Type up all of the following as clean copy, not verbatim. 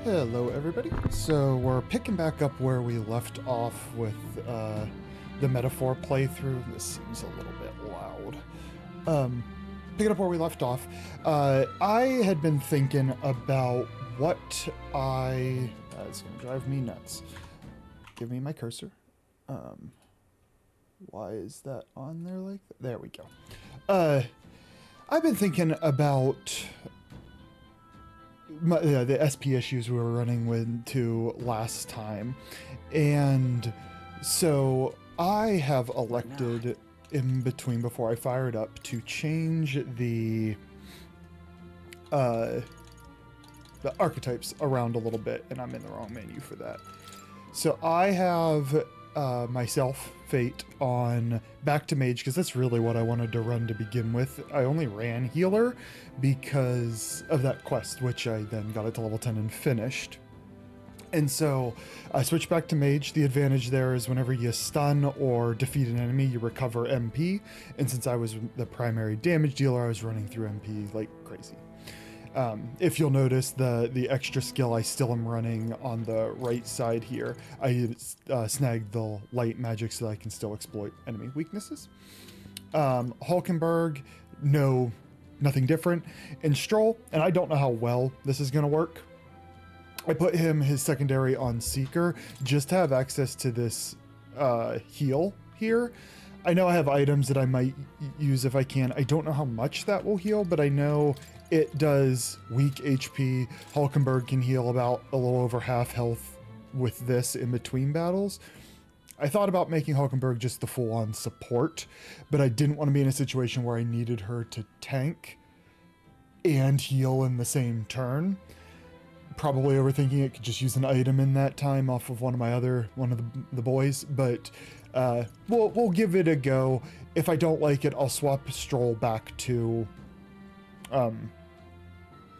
Hello everybody. So we're picking back up where we left off with the metaphor playthrough. This seems a little bit loud. Picking up where we left off, I had been thinking about what it's gonna drive me nuts. Give me my cursor. Why is that on there like that? There we go. I've been thinking about the SP issues we were running into last time, and so I have elected in between before I fire it up to change the archetypes around a little bit, and I'm in the wrong menu for that. So I have myself, Fate, on back to mage because that's really what I wanted to run to begin with. I only ran healer because of that quest, which I then got it to level 10 and finished. And so I switched back to mage. The advantage there is whenever you stun or defeat an enemy, you recover MP. And since I was the primary damage dealer, I was running through MP like crazy. If you'll notice, the extra skill I still am running on the right side here, I snagged the light magic so that I can still exploit enemy weaknesses. Hulkenberg, nothing different. And Stroll, and I don't know how well this is going to work. I put his secondary on Seeker just to have access to this heal here. I know I have items that I might use if I can. I don't know how much that will heal, but I know it does weak HP. Hulkenberg can heal about a little over half health with this in between battles. I thought about making Hulkenberg just the full-on support, but I didn't want to be in a situation where I needed her to tank and heal in the same turn. Probably overthinking it, could just use an item in that time off of one of the boys, but we'll give it a go. If I don't like it, I'll swap Stroll back to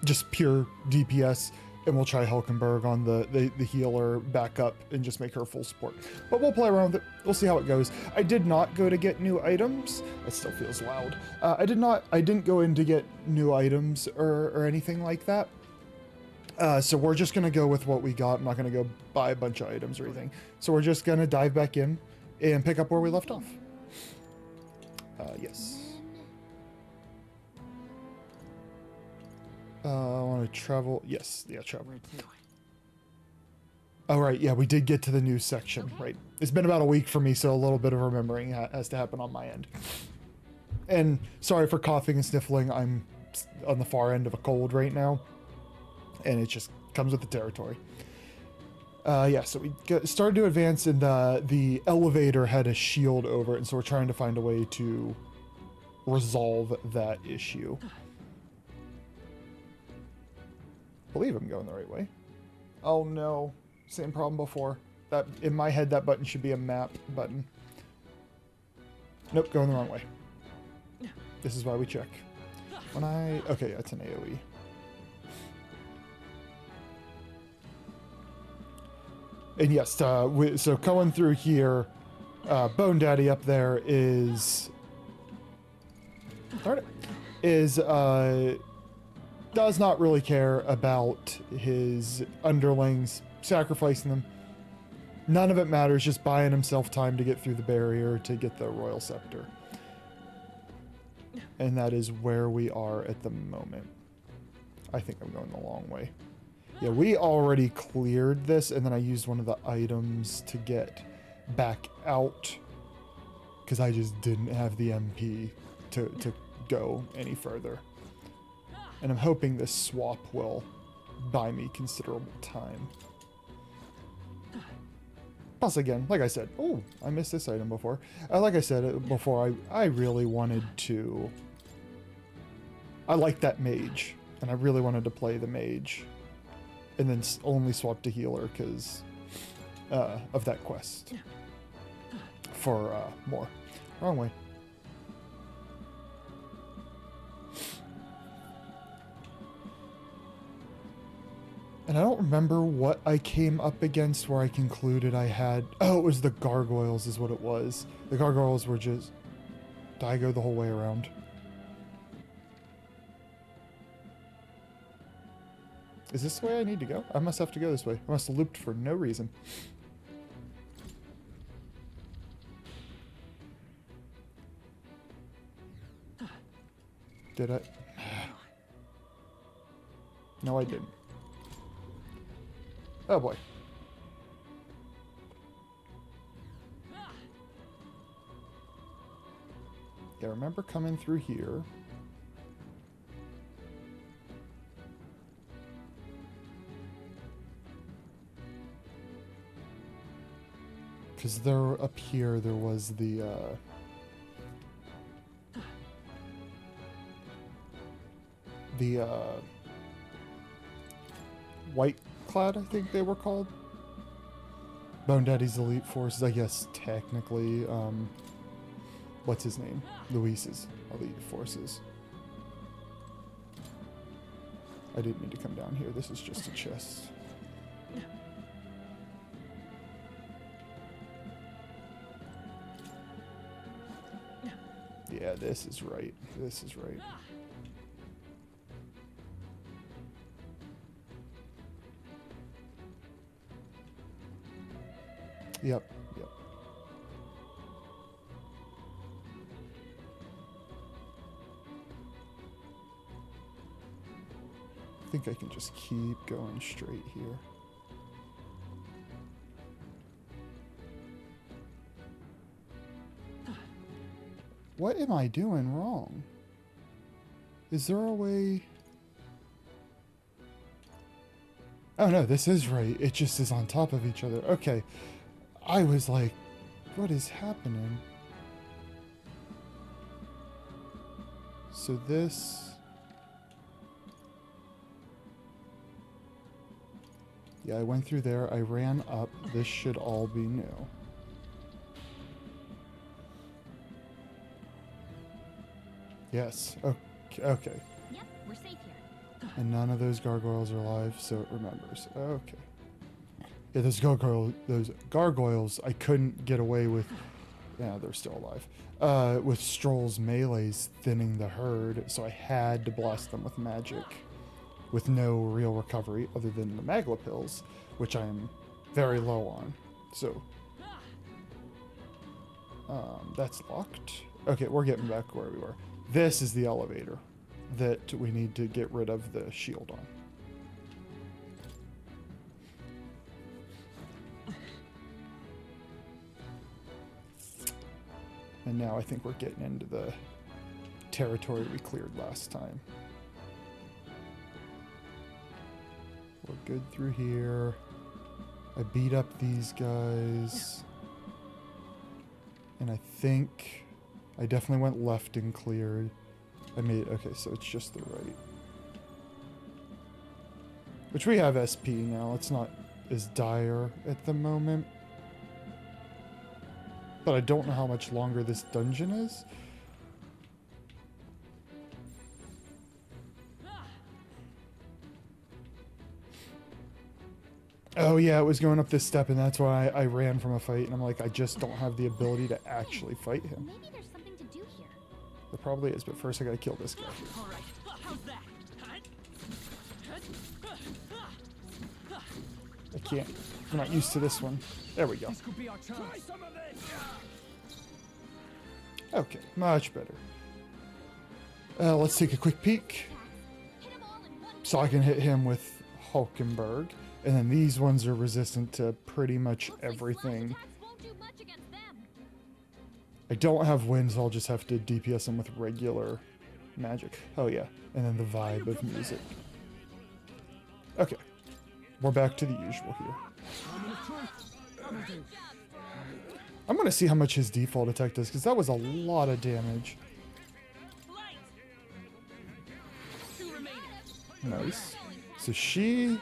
just pure DPS, and we'll try Hulkenberg on the healer back up and just make her full support. But we'll play around with it. We'll see how it goes. I did not go to get new items. It still feels loud. I didn't go in to get new items or anything like that. So we're just gonna go with what we got. I'm not gonna go buy a bunch of items or anything. So we're just gonna dive back in and pick up where we left off. Yes. I want to travel. Yes, yeah, travel. Oh, right, yeah, we did get to the new section, right. It's been about a week for me, so a little bit of remembering has to happen on my end. And sorry for coughing and sniffling. I'm on the far end of a cold right now, and it just comes with the territory. Yeah, so we started to advance, and the elevator had a shield over it, and so we're trying to find a way to resolve that issue. I believe I'm going the right way. Oh no, same problem before. That in my head, that button should be a map button. Nope, going the wrong way. This is why we check. Okay, that's an AoE. And yes, so going through here, Bone Daddy up there is does not really care about his underlings, sacrificing them. None of it matters, just buying himself time to get through the barrier to get the Royal Scepter. And that is where we are at the moment. I think I'm going the long way. Yeah, we already cleared this, and then I used one of the items to get back out because I just didn't have the MP to go any further. And I'm hoping this swap will buy me considerable time. Plus, again, like I said, oh, I missed this item before. Like I said before, I really wanted to... I like that mage, and I really wanted to play the mage. And then only swap to healer because of that quest. For more. Wrong way. And I don't remember what I came up against where I concluded I had... Oh, it was the gargoyles is what it was. The gargoyles were just... Did I go the whole way around? Is this the way I need to go? I must have to go this way. I must have looped for no reason. Did I? No, I didn't. Oh boy. Yeah, remember coming through here. Because there, up here, there was the, White Clad, I think they were called. Bone Daddy's Elite Forces, I guess, technically, what's his name? Luis's Elite Forces. I didn't need to come down here, this is just a chest. Yeah, this is right. This is right. Yep, yep. I think I can just keep going straight here. What am I doing wrong? Is there a way? Oh no, this is right. It just is on top of each other. Okay. I was like, what is happening? So this... Yeah, I went through there. I ran up. This should all be new. Yes. Okay. Yep, we're safe here. And none of those gargoyles are alive, so it remembers. Okay. Yeah, those gargoyles, I couldn't get away with. Yeah, they're still alive. With Stroll's melees thinning the herd, so I had to blast them with magic, with no real recovery other than the Magla pills, which I am very low on. So that's locked. Okay, we're getting back where we were. This is the elevator that we need to get rid of the shield on. And now I think we're getting into the territory we cleared last time. We're good through here. I beat up these guys. And I think I definitely went left and cleared. I made, okay, so it's just the right. Which we have SP now. It's not as dire at the moment. But I don't know how much longer this dungeon is. Oh yeah, it was going up this step, and that's why I ran from a fight, and I'm like, I just don't have the ability to actually fight him. Maybe there's something to do here. There probably is, but first I gotta kill this guy. All right. How's that? I can't. I'm not used to this one. There we go. This could be our chance. Try some of this. Okay, much better. Let's take a quick peek. Hit 'em all in one So I can hit him with Hulkenberg. And then these ones are resistant to pretty much Looks like splash everything. attacks won't do much against them. I don't have wind, so I'll just have to DPS them with regular magic. Oh yeah, and then the vibe of music. Okay, we're back to the usual here. I'm gonna see how much his default attack does, because that was a lot of damage. Light. 2 remaining. Nice. So she...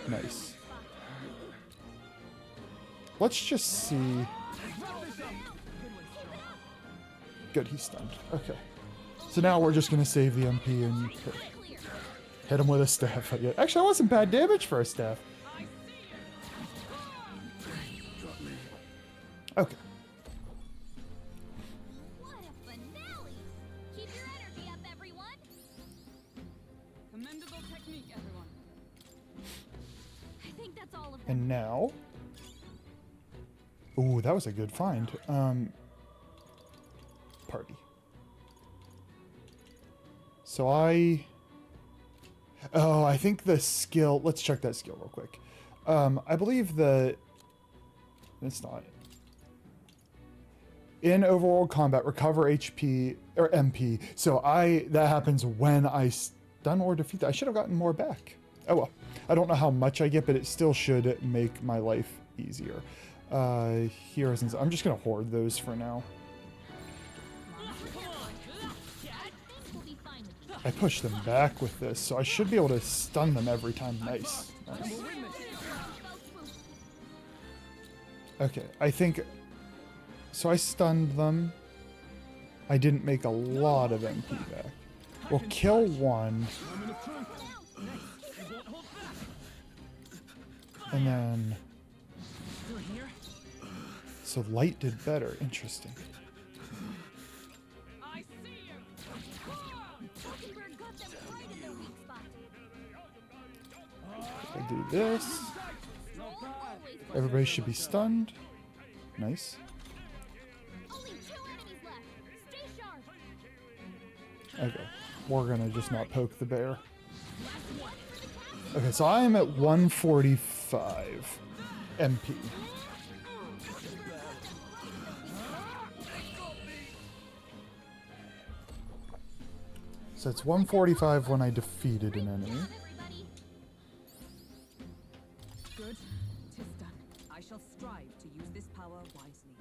Nice. Let's just see... Good, he's stunned. Okay. So now we're just gonna save the MP and hit him with a staff. Actually, that wasn't bad damage for a staff. Okay. What a finale! Keep your energy up, everyone. technique, everyone. I think that's all of them. And now... Ooh, that was a good find. Party. So I think the skill... Let's check that skill real quick. I believe the... It's not. In overworld combat, recover HP or MP. So that happens when I stun or defeat that. I should have gotten more back. Oh well. I don't know how much I get, but it still should make my life easier. Heroes and... I'm just gonna hoard those for now. I push them back with this, so I should be able to stun them every time. Nice. Nice. Okay, I think... So I stunned them. I didn't make a lot of MP back. We'll kill one. And then... So light did better. Interesting. I'll do this. Everybody should be stunned. Nice. Only 2 enemies left. Stay sharp. Okay. We're gonna just not poke the bear. Okay, so I'm at 145 MP. So it's 145 when I defeated an enemy. Good. 'Tis done. I shall strive to use this power wisely.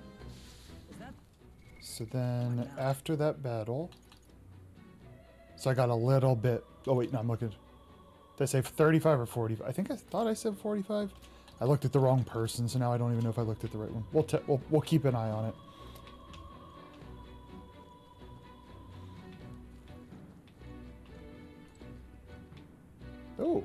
Is that? So then after that battle, so I got a little bit. Oh wait, no, I'm looking. Did I say 35 or 45? I think I thought I said 45. I looked at the wrong person, so now I don't even know if I looked at the right one. We'll keep an eye on it. Oh.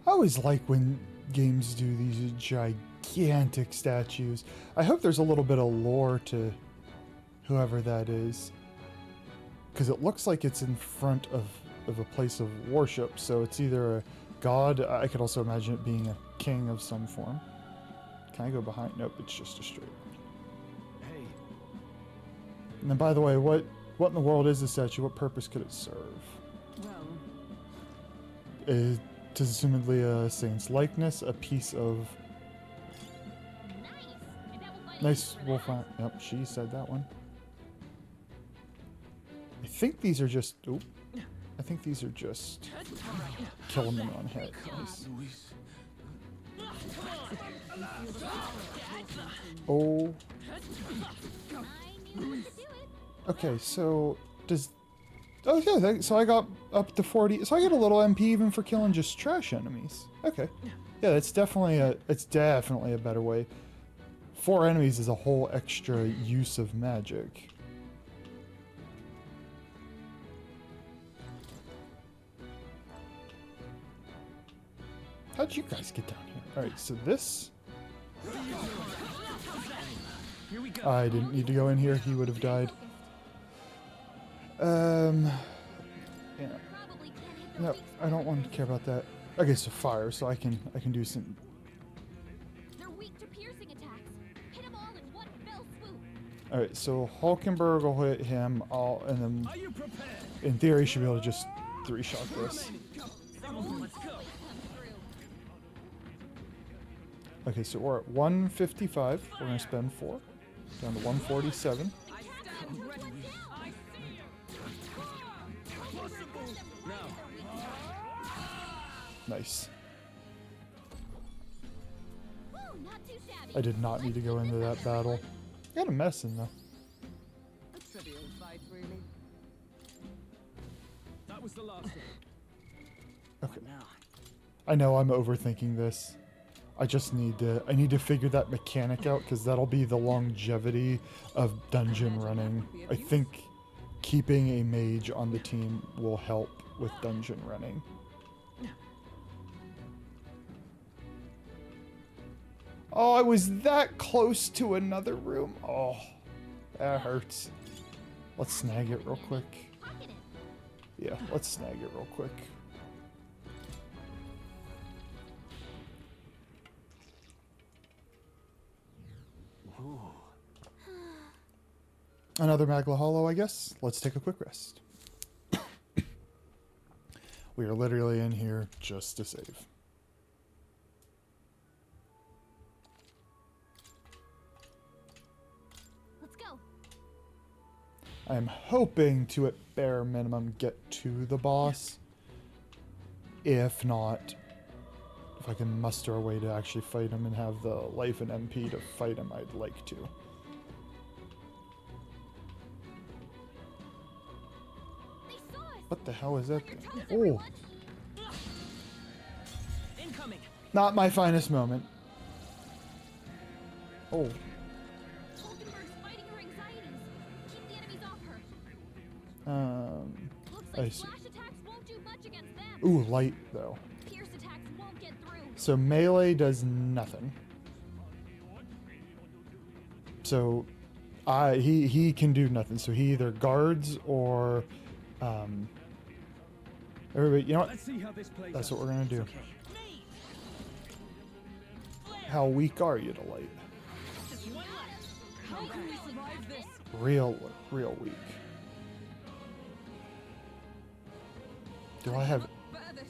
I always like when games do these gigantic statues. I hope there's a little bit of lore to whoever that is. Because it looks like it's in front of a place of worship. So it's either a god. I could also imagine it being a king of some form. Can I go behind? Nope, it's just a straight. Hey. And then by the way, what in the world is this statue? What purpose could it serve? Well, It is assumedly a saint's likeness, a piece of... Nice wolf eye. Yep, she said that one. I think these are just... Oop. I think these are just... Killing them on hit. Nice. Oh. Okay, so... Does... Oh yeah, so I got up to 40. So I get a little MP even for killing just trash enemies. Okay. Yeah, it's definitely a better way. 4 enemies is a whole extra use of magic. How'd you guys get down here? Alright, so this... Here we go. I didn't need to go in here, he would have died. Yeah. No, I don't want to care about that. Okay, so fire, so I can do some... They're weak to piercing attacks. Hit them all in one fell swoop. Alright, so Hulkenberg will hit him, and then Are you prepared? in theory should be able to just 3-shot this. Let's go. Okay, so we're at 155. We're gonna spend 4. Down to 147. I stand ready. I see you. Now. Nice. Woo, not too shabby. I did not need to go into that battle. Got a mess in though. A trivial fight, really. That was the last one. Okay. Now. I know I'm overthinking this. I just need to figure that mechanic out because that'll be the longevity of dungeon running. I think keeping a mage on the team will help with dungeon running. Oh, I was that close to another room. Oh, that hurts. Let's snag it real quick. Pocket it. Yeah, let's snag it real quick. Another Magla Hollow, I guess. Let's take a quick rest. We are literally in here just to save. Let's go. I'm hoping to, at bare minimum, get to the boss. If not, if I can muster a way to actually fight him and have the life and MP to fight him, I'd like to. They saw us. What the hell is that On your thing? toes, Oh, everyone. Incoming. not my finest moment. Oh, Hulkenberg's fighting her anxieties. Keep the enemies off her. Looks I like see. flash attacks won't do much against them. Ooh, light though. Pierce attacks won't get through. So melee does nothing. So he can do nothing. So he either guards or everybody, you know what? Let's see how this plays That's out. what we're gonna do. Okay. How weak are you to light? How can we survive this? Real weak. Do I have? Bear this.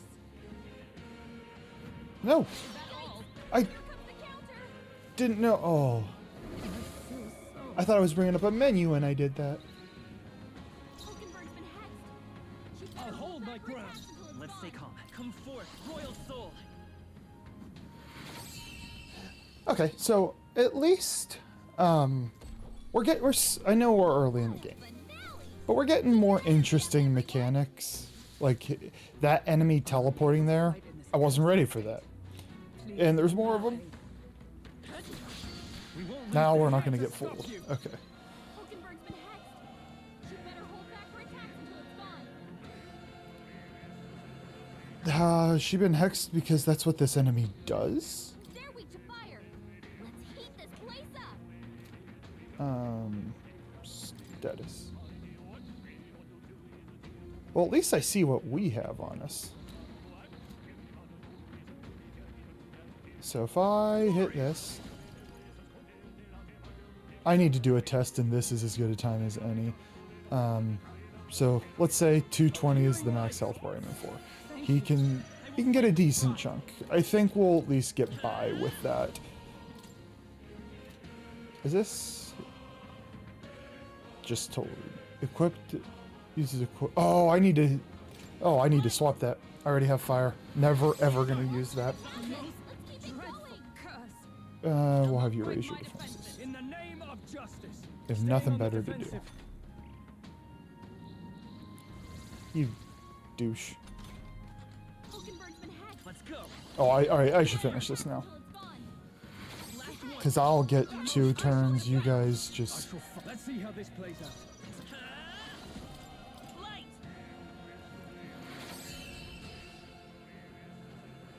No, Is that all? I Here comes the counter. didn't know. Oh, I thought I was bringing up a menu when I did that. Hulkenberg's been hexed. She's I'll better hold my back her ground. attacks until it's Let's stay gone. calm. Come forth, royal soul. Okay, so at least I know we're early in the game, but we're getting more interesting mechanics. Like that enemy teleporting there, I wasn't ready for that. And there's more of them. We won't lose Now this we're not fight going to to get stop fooled. you. Okay. Hulkenberg's been hexed. She'd better hold back her attacks until it's gone. She been hexed because that's what this enemy does? They're weak to fire. Let's heat this place up. Status. Well, at least I see what we have on us. So if I hit this, I need to do a test, and this is as good a time as any. So let's say 220 is the max health we're aiming for. He can get a decent chunk. I think we'll at least get by with that. Is this just totally equipped? Uses equip. Oh, I need to swap that. I already have fire. Never ever gonna use that. Let's keep it going. Curse. We'll have you raise your defenses. In the name of justice. There's Stay nothing on the better to do. defensive. You douche. Hulkenberg's been hacked. Let's go. Oh, alright, I should finish this now. Until it's gone. Cause I'll get 2 turns, you guys just... Let's see how this plays out. Light.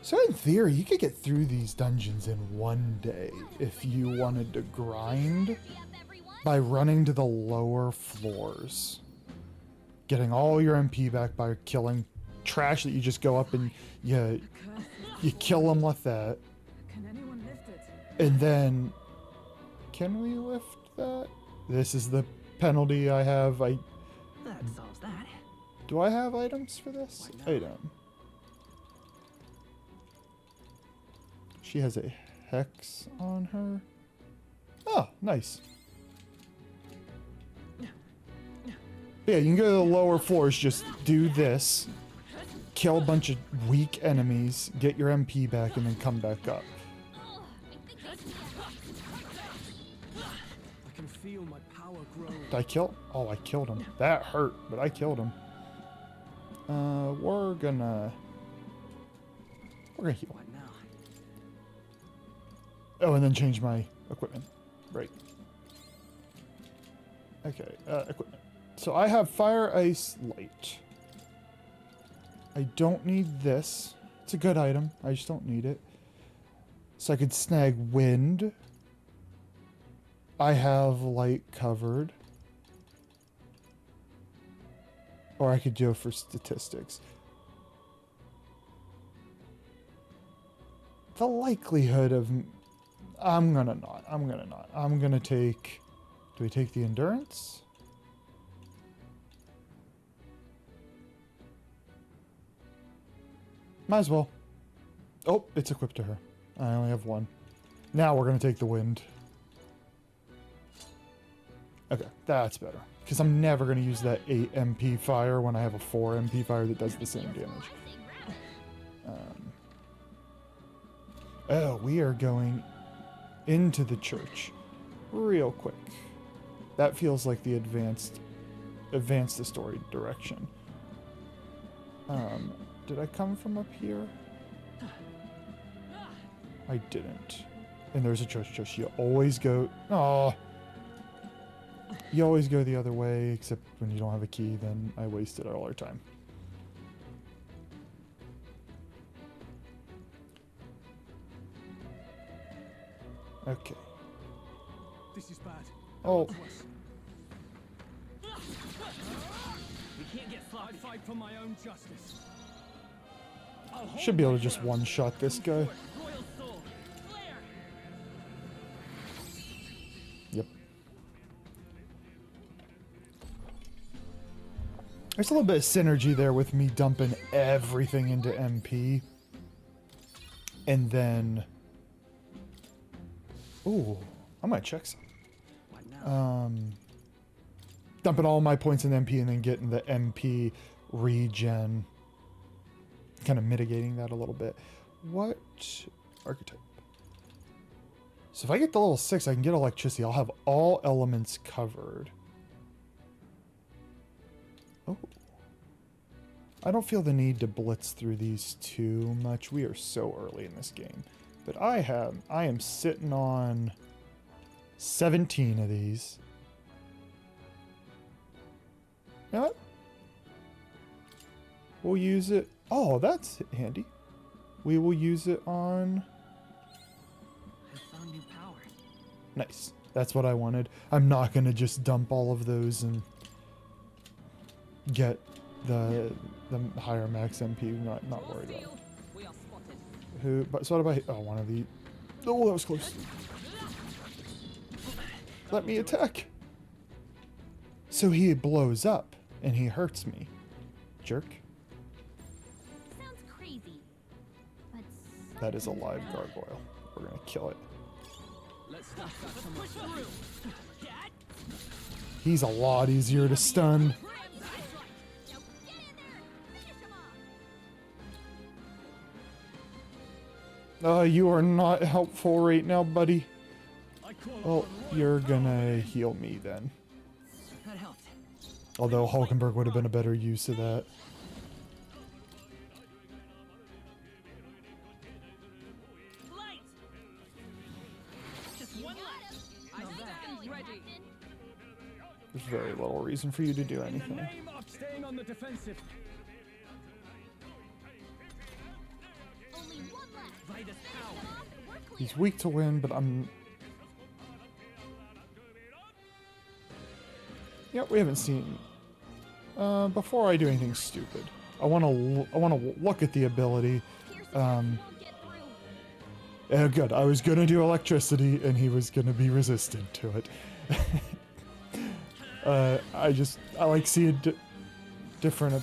So in theory, you could get through these dungeons in one day if you wanted to grind Yep, everyone. by running to the lower floors. Getting all your MP back by killing trash that you just go up and you kill them with that. Can anyone lift it? And then, can we lift that? This is the penalty I have. That solves that. Do I have items for this? Item. She has a hex on her. Oh, nice. Yeah, you can go to the lower floors, just do this, kill a bunch of weak enemies, get your MP back, and then come back up. Oh, I think they see us. I can feel my power grow. Did I kill? Oh, I killed him. That hurt, but I killed him. We're gonna heal. What now? Oh, and then change my equipment. Right. Okay, equipment. So I have fire, ice, light. I don't need this. It's a good item. I just don't need it. So I could snag wind. I have light covered. Or I could go for statistics. The likelihood of... I'm gonna not. I'm gonna take... Do we take the endurance? Might as well. Oh, it's equipped to her. I only have one. Now we're gonna take the wind. Okay, that's better. Because I'm never gonna use that 8 MP fire when I have a 4 MP fire that does the same damage. Oh, we are going into the church real quick. That feels like the advance the story direction. Did I come from up here? I didn't. And there's a church. You always go... Oh, you always go the other way, except when you don't have a key, then I wasted all our time. Okay. This is bad. Oh, We can't get sloppy. I fight for my own justice. should be able to just one-shot this guy. Royal sword. Flare. Yep. There's a little bit of synergy there with me dumping everything into MP. And then... Ooh, I might check some. What now? Dumping all my points in MP and then getting the MP regen. Kind of mitigating that a little bit. What archetype? So if I get the level 6, I can get electricity. I'll have all elements covered. Oh. I don't feel the need to blitz through these too much. We are so early in this game. But I am sitting on 17 of these. You know what? We'll use it. Oh, that's handy. We will use it on... I found new power. Nice. That's what I wanted. I'm not going to just dump all of those and get the higher max MP. Not worried about it. We are spotted. Who? But so what about... Oh, one of the... Oh, that was close. Let me attack. So he blows up and he hurts me. Jerk. Sounds crazy. But That is a live gargoyle. We're going to kill it. Let's stuff that from push through. He's a lot easier to stun. now get in there. Finish him off. You are not helpful right now, buddy. I call Oh, upon royal you're power. gonna heal me then. That helped. Although Hulkenberg would have been a better use of that. Light. Just one left. I stand ready. Captain. There's very little reason for you to do In the anything. name of staying on the defensive. Only one left. By this Finish power. him off and we're clear. He's weak to wind, but I'm... Yeah, we haven't seen... before I do anything stupid, I want to look at the ability. Pierce him, he won't get through. Good. I was gonna do electricity, and he was gonna be resistant to it. I like seeing different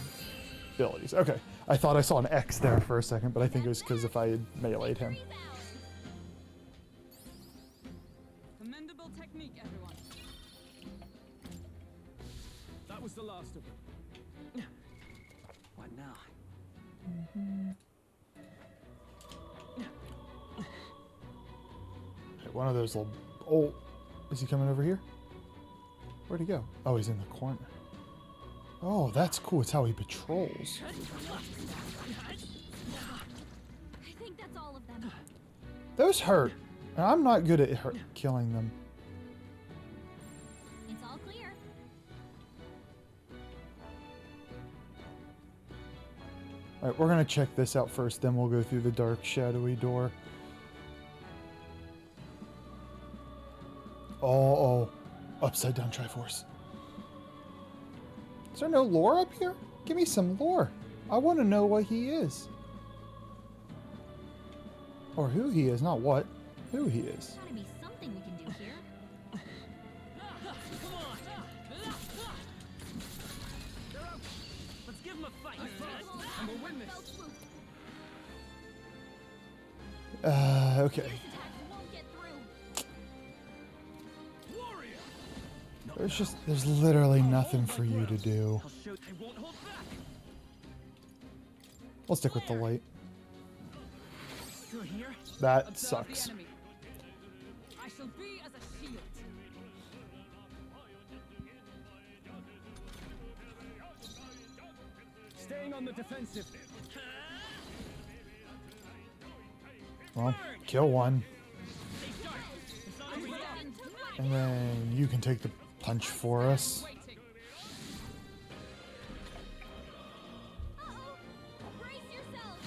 abilities. Okay, I thought I saw an X there for a second, but I think it was because if I had meleeed him. Freeze out. Commendable technique, everyone. That was the last of them. What now? One of those little... Oh, is he coming over here? Where'd he go? Oh, he's in the corner. Oh, that's cool. It's how he patrols. I think that's all of them. Those hurt. And I'm not good at killing them. It's all clear. Alright, we're going to check this out first, then we'll go through the dark, shadowy door. Oh, upside down Triforce. Is there no lore up here? Give me some lore. I want to know what he is. Or who he is, not what. Who he is. Gotta be something we can do here. Come on! They're out! Let's give them a fight! And we'll win this! Okay. These attacks won't get through. Warrior! There's literally nothing for you to do. I'll show they won't hold back! We'll stick with the light. Through here? That Observe the sucks. enemy. I shall be as a shield. Staying on the defensive. Well, kill one. And then you can take the punch for us. Waiting. Uh-oh. Brace yourself.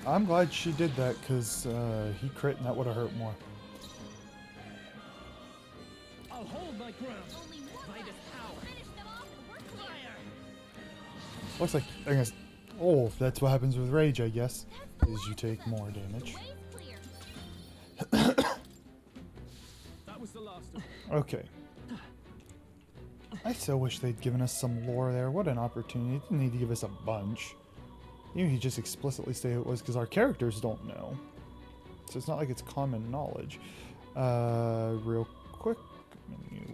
I'm glad she did that because he crit and that would have hurt more. I'll hold my ground. Only one By left. this power. Finish them off and we're clear. Looks like, I guess, oh, that's what happens with rage, I guess, is you take more damage. The way's clear. That was the last of them. Okay. I still wish they'd given us some lore there. What an opportunity. They didn't need to give us a bunch. You he just explicitly stated it was because our characters don't know. So it's not like it's common knowledge. Real quick.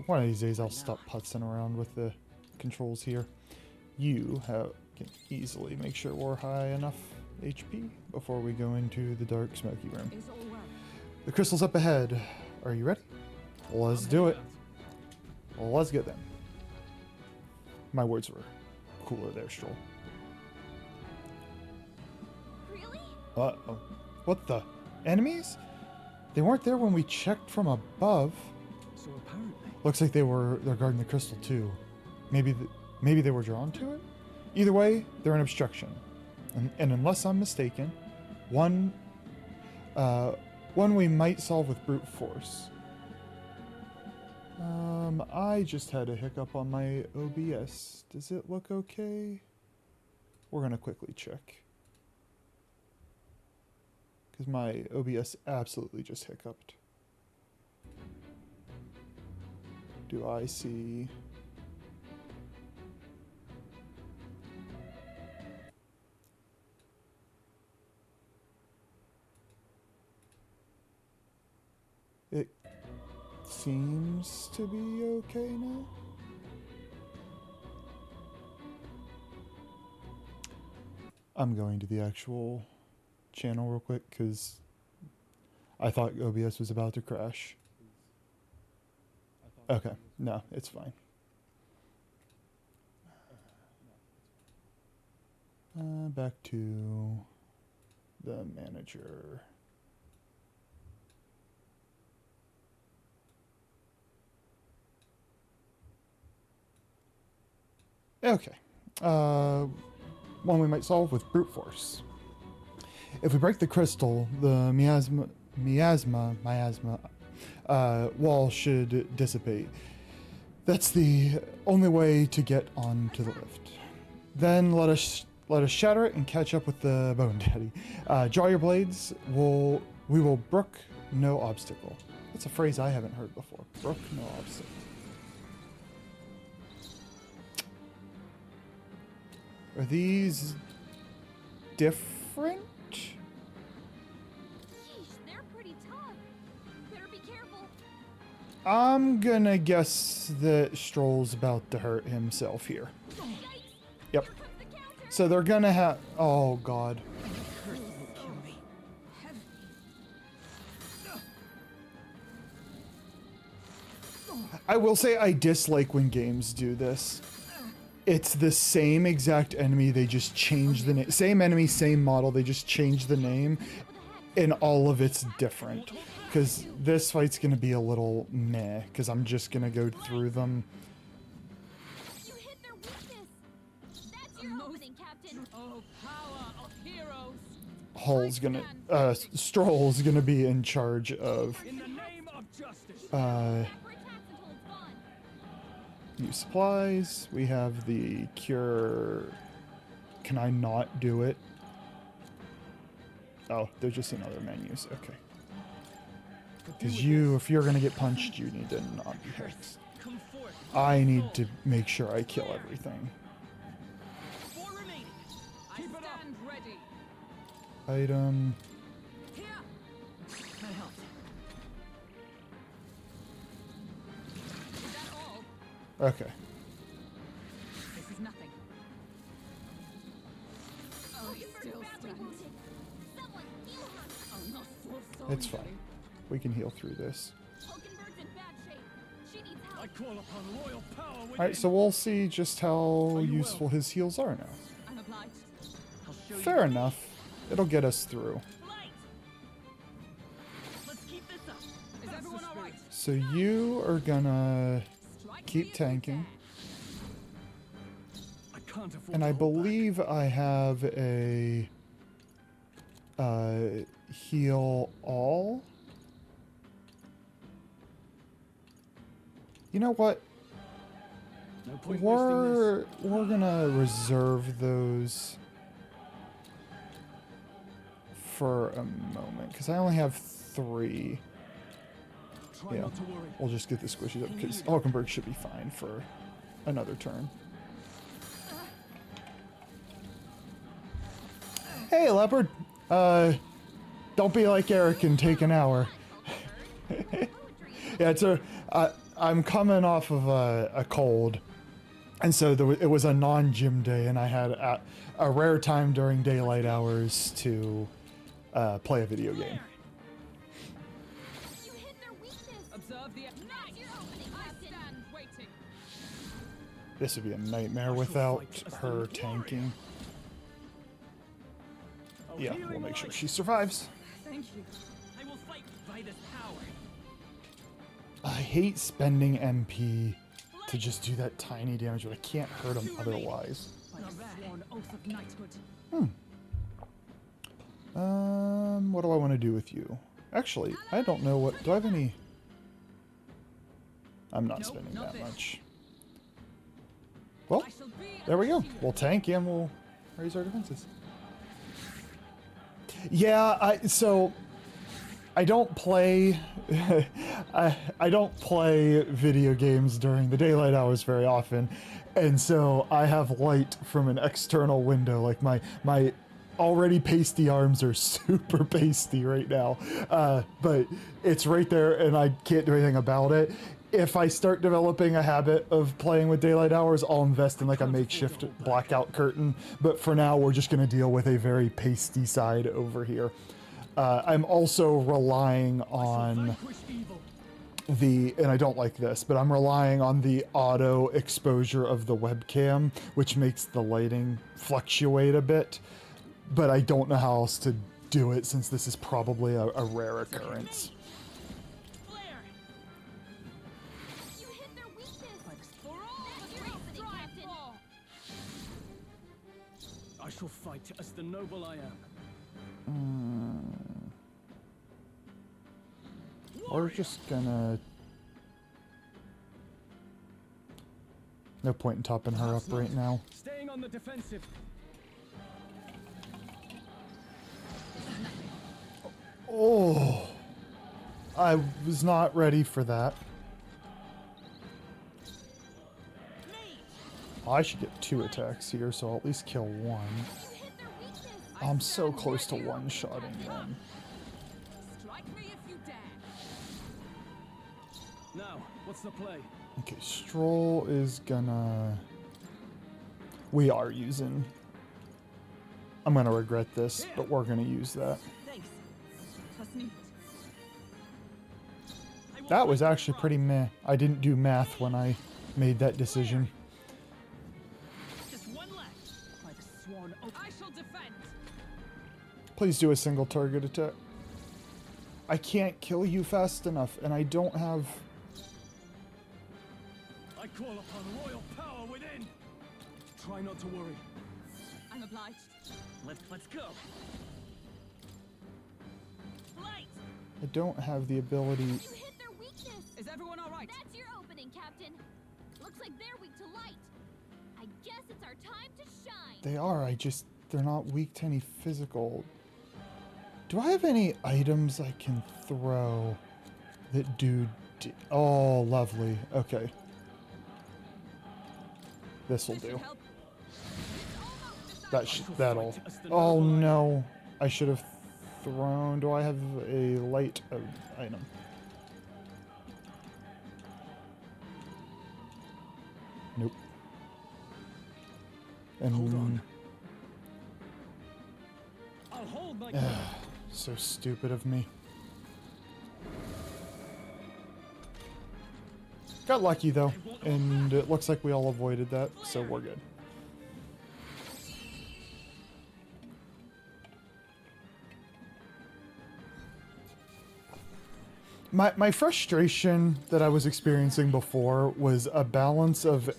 One of these days I'll stop putzing around with the controls here. You can easily make sure we're high enough HP before we go into the dark smoky room. Is all well. The crystal's up ahead. Are you ready? Let's do it. Let's get them. My words were cooler there, Stroll. Really? Uh-oh. What the? Enemies? They weren't there when we checked from above. So apparently. Looks like they're guarding the crystal too. Maybe they were drawn to it? Either way, they're an obstruction. And unless I'm mistaken, one we might solve with brute force. I just had a hiccup on my OBS. Does it look okay? We're gonna quickly check. Because my OBS absolutely just hiccuped. Do I see... It seems to be okay now. I'm going to the actual channel real quick because I thought OBS was about to crash. Okay, no, it's fine. Back to the manager. Okay. One we might solve with brute force. If we break the crystal, the miasma wall should dissipate. That's the only way to get onto the lift. Then let us shatter it and catch up with the Bone Daddy. Draw your blades. We will brook no obstacle. That's a phrase I haven't heard before. Brook no obstacle. Are these different? Yeesh, they're pretty tough. Better be careful. I'm gonna guess that Stroll's about to hurt himself here. Yikes! Yep. Here comes the counter. So they're gonna have... Oh, God. I will say I dislike when games do this. It's the same exact enemy, they just change the name. Same enemy, same model, they just change the name. And all of it's different. Because this fight's gonna be a little meh, because I'm just gonna go through them. You hit their weakness. That's your opening, Captain. Oh, power of heroes. Stroll's gonna be in charge of, In the name of justice. Never attacks until it's gone. Use supplies. We have the cure. Can I not do it? Oh, they're just in other menus. Okay. Because you, if you're gonna get punched, you need to not be hexed. Come forth. I need to make sure I kill everything. Four remaining. I Keep it up. stand ready. Item. Here. That helped. Is that all? Okay. This is nothing. Oh, he still Badly stands. wounded. Someone heal her. Oh, not so It's fine. We can heal through this. Hulkenberg's in bad shape. She needs I help. call upon royal power within. Alright, so we'll see just how you useful will? his heals are now. I'm obliged. I'll show you. Fair enough. It'll get us through. Light. Let's keep this up. Is everyone all right? So you are gonna Strike me keep if you tanking. I can't afford And to I hold back. believe I have a heal all. You know what? No point wasting this. We're gonna reserve those for a moment because I only have 3. Try Yeah, not to worry. we'll just get the squishies up because Hulkenberg should be fine for another turn. Hey, Leopard. Don't be like Eric and take an hour. Yeah, it's I'm coming off of a cold, and so it was a non-gym day, and I had a rare time during daylight hours to play a video game. You hit their weakness. Observe the That's your opening, I Captain. stand waiting. This would be a nightmare without her tanking. Oh, Yeah, healing we'll make sure light. she survives. Thank you. I will fight by this power. I hate spending MP to just do that tiny damage, but I can't hurt him otherwise. By the sworn oath of knighthood. What do I want to do with you? Actually, I don't know what. Do I have any? I'm not Nope, spending not that this. much. Well, I shall be there we a go. shield. We'll tank and we'll raise our defenses. Yeah, so I don't play I don't play video games during the daylight hours very often, and so I have light from an external window. Like my already pasty arms are super pasty right now, but it's right there and I can't do anything about it. If I start developing a habit of playing with daylight hours, I'll invest in like a makeshift blackout curtain. But for now, we're just going to deal with a very pasty side over here. I'm also relying on Vanquish evil. and I don't like this, but I'm relying on the auto exposure of the webcam, which makes the lighting fluctuate a bit. But I don't know how else to do it since this is probably a rare occurrence. Flare. You hit their weakness. For all That's the your we opening, strive Captain. for. I shall fight as the noble I am. We're just gonna... No point in topping her up right now. Staying on the defensive. Oh, I was not ready for that. I should get 2 attacks here, so I'll at least kill 1. You hit their weakness. I'm so close to one-shotting them. Strike me if you dare. Now, what's the play? Okay, Stroll is gonna... We are using... I'm gonna regret this, but we're gonna use that. Thanks. Trust me. That was actually pretty meh. I didn't do math when I made that decision. Just one left. By the sworn oath, I shall defend. Please do a single target attack. I can't kill you fast enough, and I don't have... I call upon royal power within. Try not to worry. I'm obliged. Let's go. Light. I don't have the ability... You hit their weakness. Is everyone all right? That's your opening, Captain. Looks Looks like they're weak to light. I guess it's our time to shine. They are, they're not weak to any physical. Do I have any items I can throw that do... Oh, lovely. Okay. This'll This should do. help. That'll... Oh, no. I should have thrown... Do I have a light item? Nope. And Hold on. I'll hold my ground. so stupid of me. Got lucky though, and it looks like we all avoided that, so we're good. My frustration that I was experiencing before was a balance of...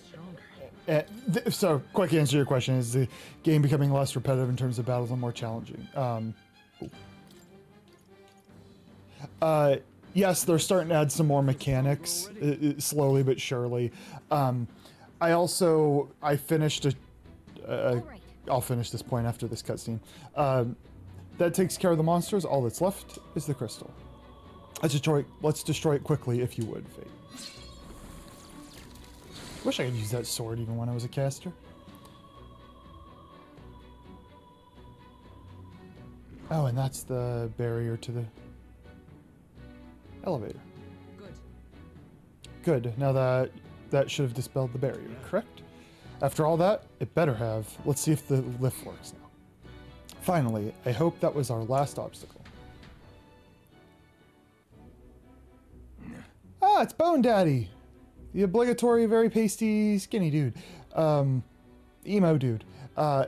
so, quick answer to your question, is the game becoming less repetitive in terms of battles and more challenging? Yes, they're starting to add some more mechanics, slowly but surely. I finished I'll finish this point after this cutscene. That takes care of the monsters. All that's left is the crystal. Let's destroy it quickly, if you would, Fate. Wish I could use that sword even when I was a caster. Oh, and that's the barrier to the elevator. Good. Good. Now that should have dispelled the barrier, correct? After all that, it better have. Let's see if the lift works now. Finally, I hope that was our last obstacle. Ah, it's Bone Daddy! The obligatory, very pasty, skinny dude. Emo dude.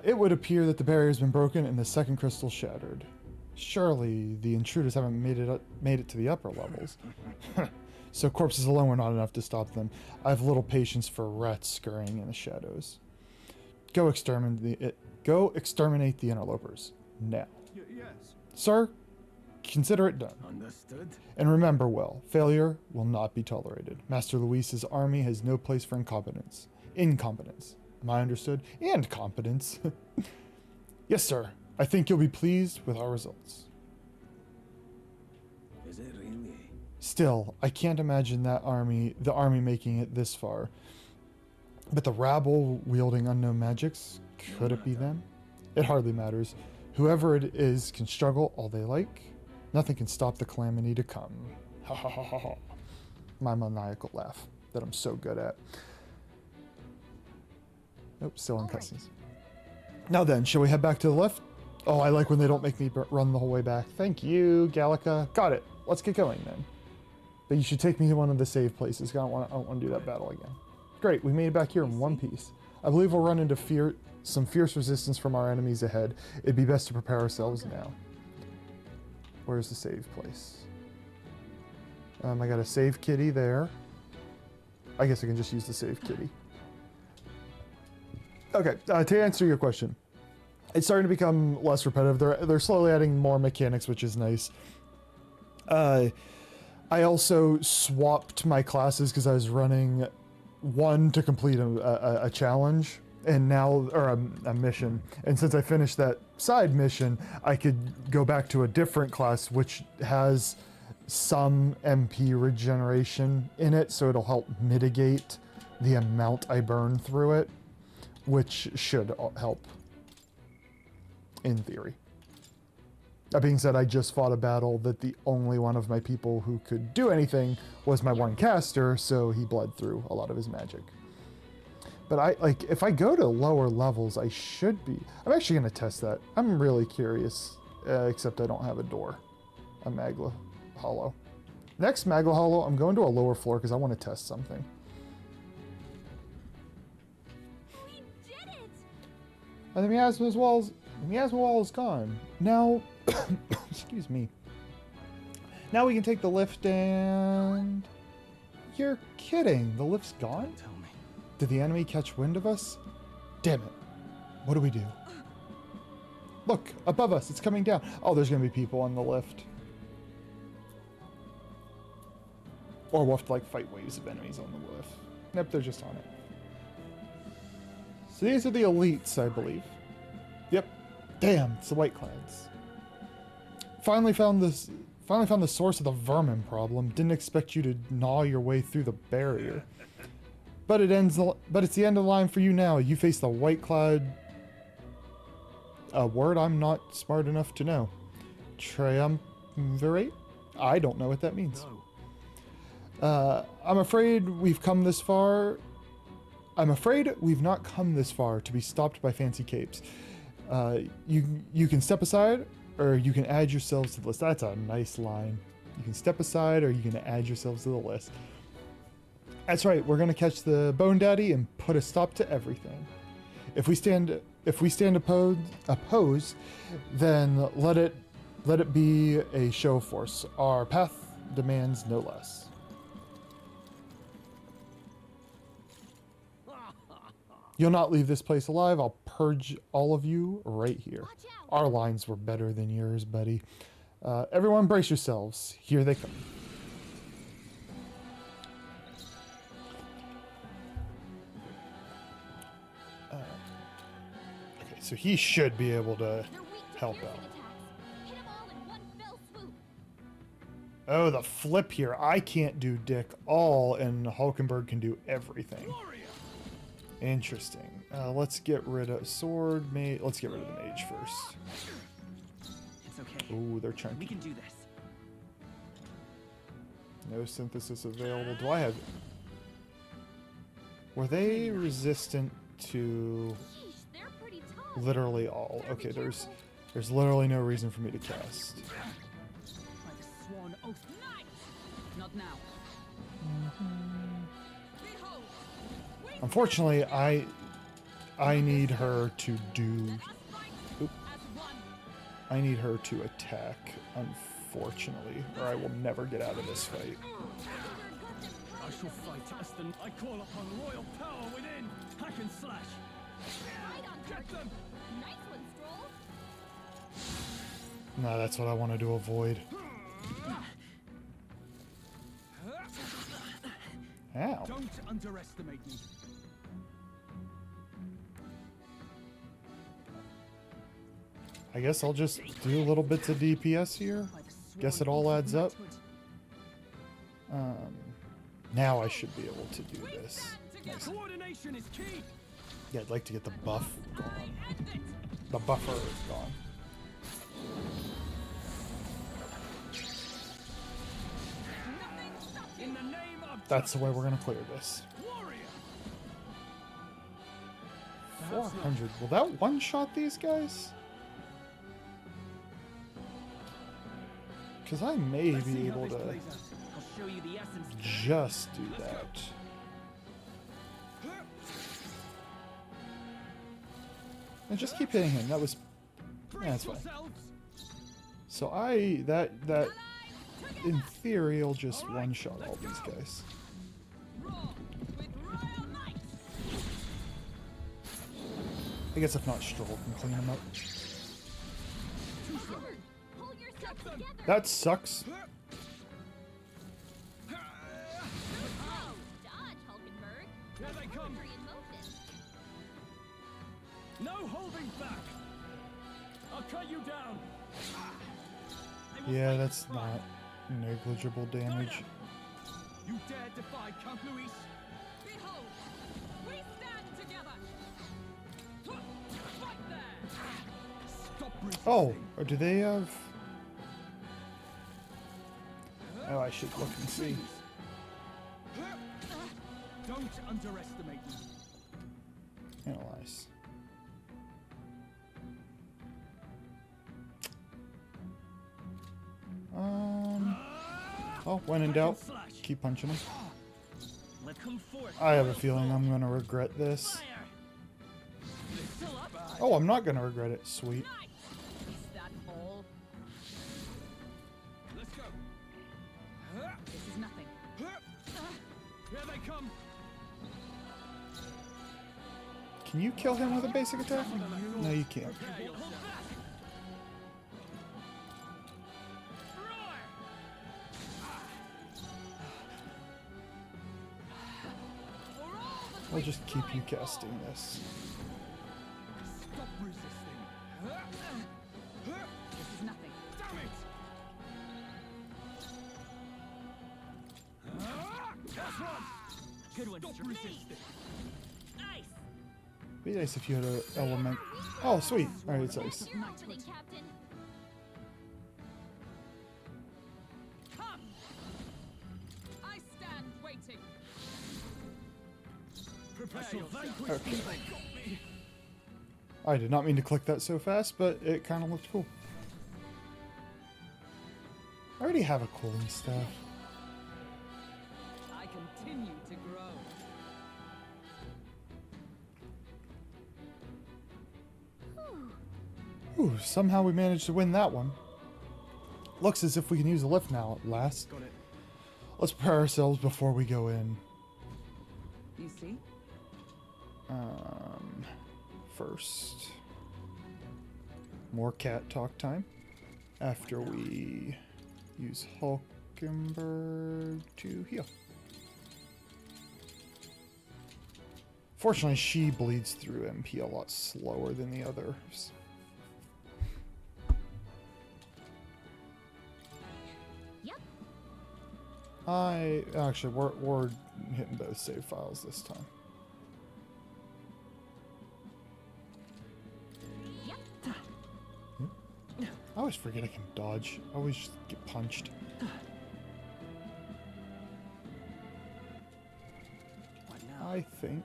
It would appear that the barrier has been broken and the second crystal shattered. Surely the intruders haven't made it to the upper levels. So corpses alone were not enough to stop them. I have little patience for rats scurrying in the shadows. Go exterminate the interlopers. Now. Yes. Sir, consider it done. Understood. And remember well, failure will not be tolerated. Master Luis's army has no place for incompetence. Am I understood? And competence. Yes, sir. I think you'll be pleased with our results. Is it really? Still, I can't imagine the army making it this far. But the rabble wielding unknown magics, could it be them? It hardly matters. Whoever it is can struggle all they like. Nothing can stop the calamity to come. Ha ha ha ha ha. My maniacal laugh that I'm so good at. Nope, still in cutscenes. Now then, shall we head back to the left? Oh, I like when they don't make me run the whole way back. Thank you, Gallica. Got it. Let's get going then. But you should take me to one of the save places. I don't want to do that battle again. Great, we made it back here in one piece. I believe we'll run into some fierce resistance from our enemies ahead. It'd be best to prepare ourselves now. Where's the save place? I got a save kitty there. I guess I can just use the save kitty. Okay, to answer your question, it's starting to become less repetitive. They're slowly adding more mechanics, which is nice. I also swapped my classes because I was running one to complete a challenge, and now, or a mission. And since I finished that side mission, I could go back to a different class, which has some MP regeneration in it, so it'll help mitigate the amount I burn through it, which should help in theory. That being said, I just fought a battle that the only one of my people who could do anything was my one caster, so he bled through a lot of his magic. But if I go to lower levels, I should be... I'm actually going to test that. I'm really curious, except I don't have a door. A Magla Hollow. Next Magla Hollow, I'm going to a lower floor because I want to test something. We did it! And the miasma wall is gone. Now, excuse me. Now we can take the lift and... You're kidding. The lift's gone? Tell me. Did the enemy catch wind of us? Damn it. What do we do? Look, above us. It's coming down. Oh, there's going to be people on the lift. Or we'll have to, like, fight waves of enemies on the lift. Nope, they're just on it. So these are the elites, I believe. Yep. Damn, it's the White Clans. Finally found the source of the vermin problem. Didn't expect you to gnaw your way through the barrier. But it's the end of the line for you now. You face the White Cloud. A word I'm not smart enough to know. Triumvirate? I don't know what that means. I'm afraid we've come this far. I'm afraid we've not come this far to be stopped by fancy capes. You can step aside, or you can add yourselves to the list. That's a nice line. You can step aside, or you can add yourselves to the list. That's right. We're gonna catch the Bone Daddy and put a stop to everything. If we stand oppose, then let it be a show of force. Our path demands no less. You'll not leave this place alive. I'll purge all of you right here. Our lines were better than yours, buddy. Everyone brace yourselves. Here they come. Okay, so he should be able to help out. Hit 'em all in one fell swoop. Oh, the flip here. I can't do dick all, and Hulkenberg can do everything. Interesting. Let's get rid of sword. Let's get rid of the mage first. It's okay. Ooh, they're trying. We can do this. No synthesis available. Do I have? Were they resistant to Sheesh, they're pretty tough. literally all? Okay, there's literally no reason for me to cast. By the sworn oath. Nice! Not now. Behold! Unfortunately, I need her to do. Oop, As one. I need her to attack. Unfortunately, or I will never get out of this fight. I shall fight as the I call upon royal power within. Hack and slash. Right on Get them. Nice one, Stroll. No, that's what I wanted to avoid. Ow. Don't underestimate me. I guess I'll just do little bits of DPS here. By the sworn Guess it all oath of adds up. knighthood. Now I should be able to do this. Nice. Coordination is key. Yeah, I'd like to get the buff gone. The buffer is gone. In the name of That's the way we're gonna clear this. warrior. 400. Will that one-shot these guys? Because I may Let's be see how able this to plays out. I'll show you the essence. just do that. And just keep hitting him. That was... Yeah, that's fine. yourselves. So that in theory will just one-shot all these guys. Roar with royal might. I guess if not, Stroll can clean them up. Hard. Hold yourself together. That sucks. Oh, dodge, Hulkenberg. Here they come. Victory in motion. No holding back. I'll cut you down. I will Yeah, fight that's with pride. not negligible damage. You dare defy Count Luis? Behold! We stand together! Fight there! Stop resisting. Oh, or do they have... Oh, I should look and see. Don't underestimate me. Analyze. Oh, when in doubt, keep punching him. Let come forth. I have a feeling I'm gonna regret this. Still up? Oh, I'm not gonna regret it. Sweet. Nice! Is that all? Let's go. This is nothing. Here they come. Can you kill him with a basic attack? No, you can't. Prepare yourself. We'll just keep you casting this. Good one, Stop Str- resisting. Ice. Be nice if you had an element. Oh, sweet. All right, it's ice. You're opening, Captain. Come! I stand waiting. Prepare yourself. Okay. I did not mean to click that so fast, but it kind of looked cool. I already have a cooling staff. I continue to grow. Ooh, somehow we managed to win that one. Looks as if we can use the lift now at last. Got it. Let's prepare ourselves before we go in. You see? First, more cat talk time. After we use Hulkenberg to heal. Fortunately, she bleeds through MP a lot slower than the others. Yep. Actually, we're hitting both save files this time. I always forget I can dodge. I always just get punched. What now? I think.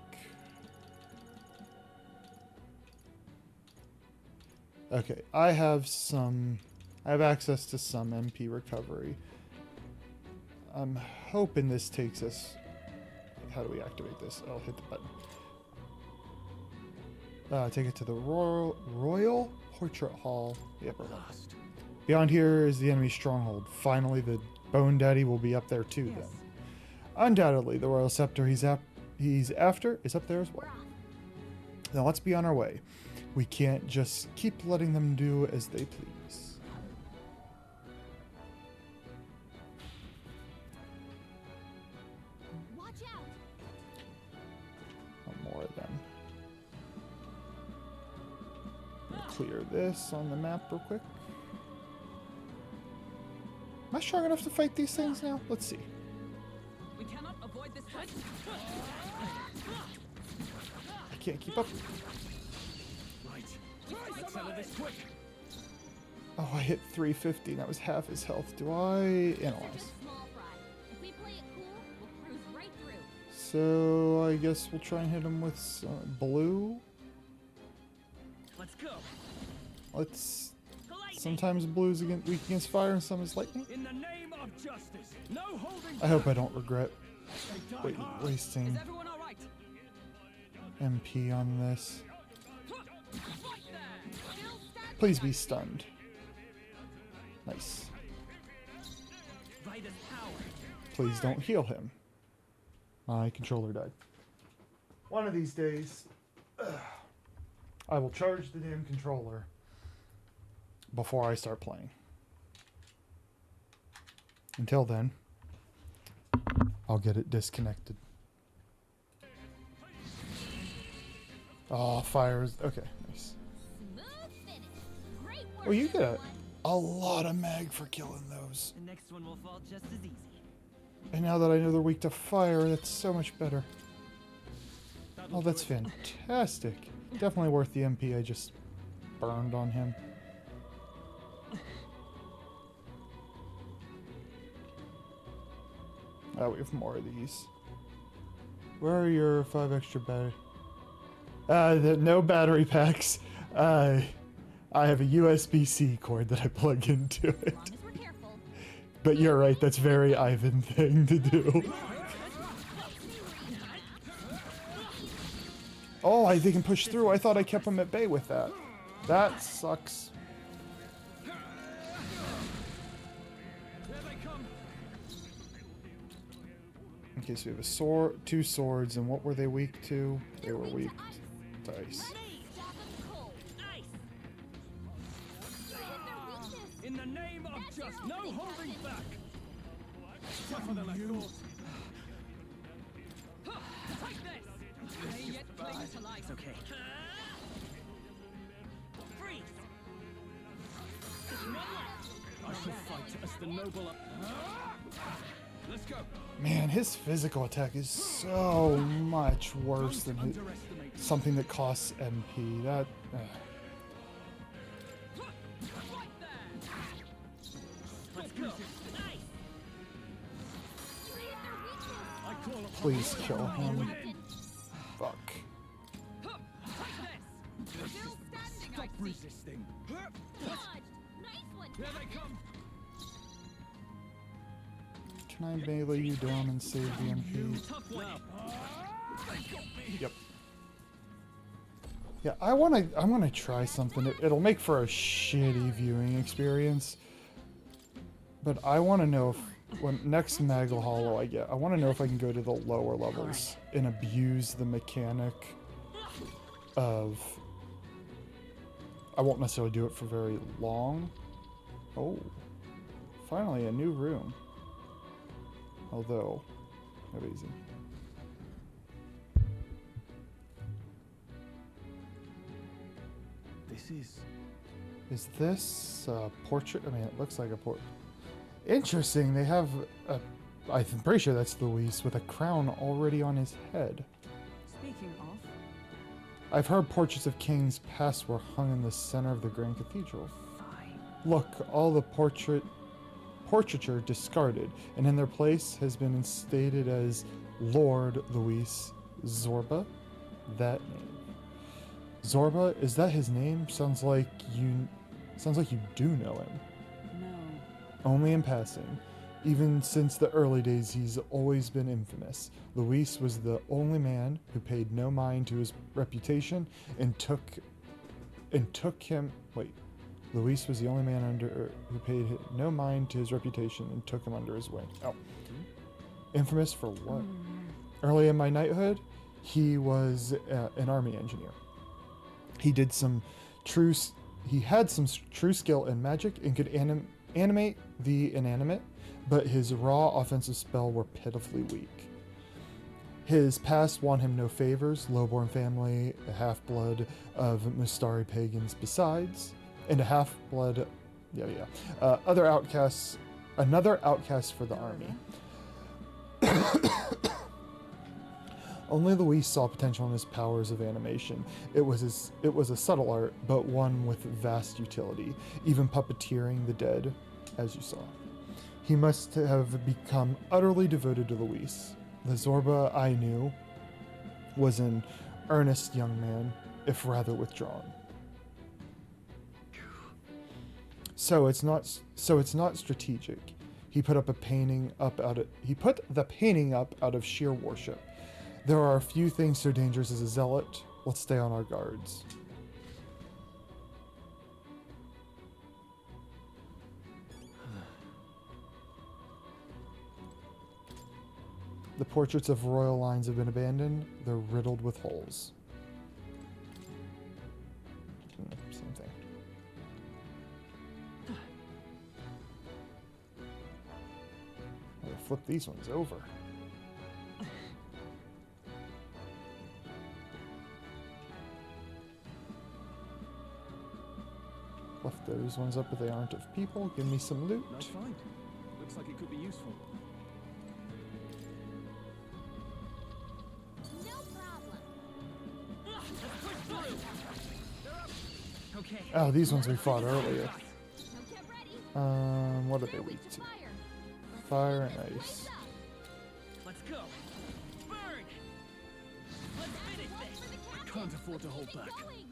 Okay, I have access to some MP recovery. I'm hoping this takes us. How do we activate this? I'll hit the button. Take it to the Royal Portrait Hall, the upper level. Beyond here is the enemy stronghold. Finally, the Bone Daddy will be up there too. Yes. Then, undoubtedly, the Royal Scepter he's after is up there as well. Now let's be on our way. We can't just keep letting them do as they please. Watch out. One more of them. Clear this on the map real quick. Am I strong enough to fight these things now? Let's see. We cannot avoid this fight. I can't keep up. Right. Let's settle this quick. Oh, I hit 350. That was half his health. Do I They're analyze? just small fry. If we play it cool, we'll cruise right through. So I guess we'll try and hit him with some blue. Let's go. Let's. Lightning. Sometimes blue's weak against fire, and some is lightning. In the name of justice, no holding I hope I don't regret They die hard. wasting Is everyone all right? MP on this. Right there. Still standing. Please be stunned. Nice. Vitus power. Please don't heal him. My controller died. One of these days, I will charge the damn controller before I start playing. Until then, I'll get it disconnected. Oh, fires. Okay, nice. Smooth finish. Great work. Oh, you get everyone. a lot of mag for killing those. The next one will fall just as easy. And now that I know they're weak to fire, that's so much better. Oh, that's fantastic. Definitely worth the MP I just burned on him. Oh, we have more of these. Where are your 5 extra battery? No battery packs. I have a USB-C cord that I plug into it. As long as we're careful. But you're right, that's very Ivan thing to do. Oh, they can push through. I thought I kept them at bay with that. That sucks. Here they come. Okay, so we have a sword, 2 swords, and what were they weak to? They were weak to ice. Stop them cold. Ice. Hit their weakness. In the name of That's your justice, no opening, holding Captain. back. Tougher than I thought. Take this. May yet cling to life. It's okay. Freeze. Just one left. I shall fight as the noble. Let's go. Man, his physical attack is so much worse than his, Underestimate. something that costs MP. That. Let's go. Nice. I call upon Please royal kill power him. within. Fuck. Still standing, Stop I see. resisting. Dodged. Nice one. Here they come. Can I melee you down and save the MP? Tough one. Yep. Yeah, I'm gonna try something. It'll make for a shitty viewing experience. But I want to know if, when next Maggle Hollow I get, I want to know if I can go to the lower levels and abuse the mechanic of... I won't necessarily do it for very long. Oh. Finally, a new room. Although, amazing. This is. Is this a portrait? I mean, it looks like a portrait. Interesting. They have a. I'm pretty sure that's Luis with a crown already on his head. Speaking of, I've heard portraits of kings past were hung in the center of the Grand Cathedral. fine. Look, all the portraiture discarded, and in their place has been instated as Lord Luis Zorba. That name. Zorba, is that his name? Sounds like you do know him. No. Only in passing. Even since the early days, he's always been infamous. Luis was the only man who paid no mind to his reputation and took him. Wait, Luis was the only man who paid no mind to his reputation and took him under his wing. Oh, infamous for what? Early in my knighthood, he was an army engineer. He had some true skill in magic and could animate the inanimate, but his raw offensive spell were pitifully weak. His past won him no favors, lowborn family, a half-blood of Mustari pagans besides, and a half-blood, other outcasts, another outcast for the army. Only Luis saw potential in his powers of animation. It was a subtle art, but one with vast utility, even puppeteering the dead, as you saw. He must have become utterly devoted to Luis. The Zorba I knew was an earnest young man, if rather withdrawn. So it's not strategic. He put the painting up out of sheer worship. There are a few things so dangerous as a zealot. Let's stay on our guards. The portraits of royal lines have been abandoned. They're riddled with holes. Same thing. I'm gonna flip these ones over. Left those ones up, but they aren't of people. Give me some loot. Nice find. Looks like it could be useful. No problem. Let's push through. Okay. Oh, these ones we fought earlier. Now get ready. What are they They're weak weak to? to fire. Let's Fire see and this ice. blaze up. Let's go. Burn. Let's finish One this. for the captain. Can't afford to Let's hold keep it back. going.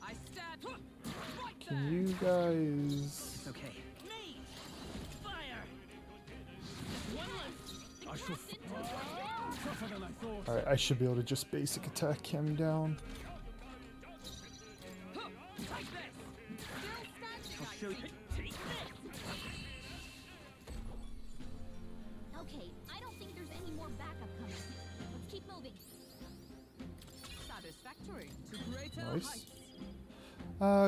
I stand. Right there. Can you guys... It's okay. Mage. Fire. Just one left. I shall. Tougher than I thought. Alright, I should be able to just basic attack him down. Like this. Still standing, I'll I show you. see. Take this. Okay, I don't think there's any more backup coming. Let's keep moving. Satisfactory. To greater Nice. heights.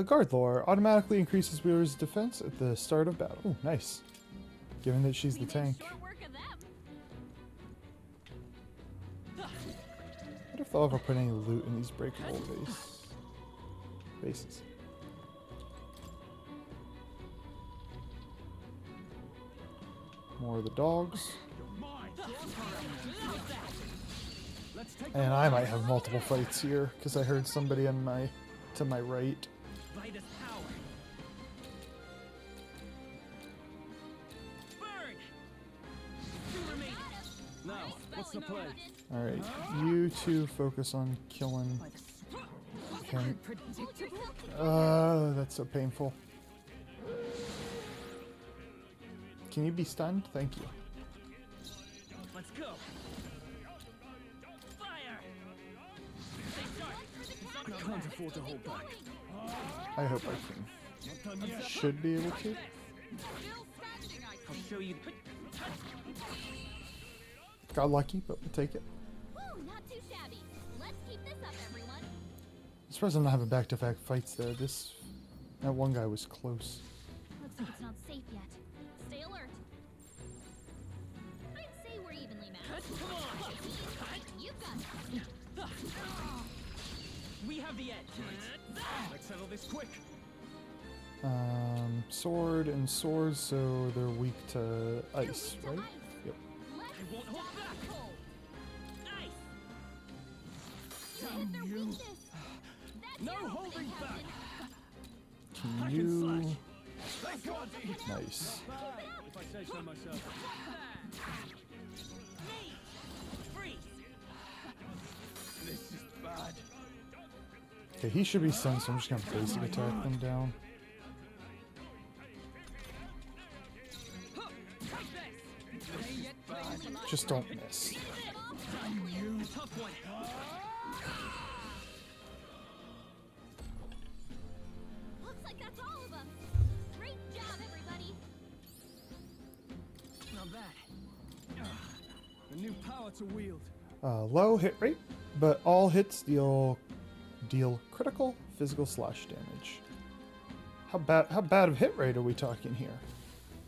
Guard lore automatically increases wielders' defense at the start of battle. Ooh, nice. Given that she's We the made tank. short work of them. What if they'll ever put any loot in these breakable bases? More of the dogs. Let's take And I might have multiple fights here because I heard somebody to my right. By this power. Burn. Two remaining. now. What's the play? All right, you two focus on killing him. That's so painful. Can you be stunned? Thank you. Let's go. Fire. Stay sharp. Can't afford to hold back. I hope I can. Should be able to. I'll show you. Got lucky, but we'll take it. Woo, not too shabby. Let's keep this up, everyone. I'm surprised I'm not having back-to-back fights there. That one guy was close. Looks like it's not safe yet. Stay alert. I'd say we're evenly matched. Come on. You've got it. We have the edge. Let's settle this quick. Sword and swords, so they're weak to ice, Weak to right? ice. Yep. Let's I won't hold stop back. the pull. Nice. Hit their weakness. That's No your opening, holding back. Captain. Can I you? can slash. Thank God. Nice. If I say so myself. Me. Freeze. This is bad. Okay, he should be stunned, so I'm just gonna basic attack them down. Just don't miss. Tough one. Looks like that's all of them. Great job, everybody. Not bad. A new power to wield. Low hit rate, but all hits deal critical physical slash damage. How bad of hit rate are we talking here?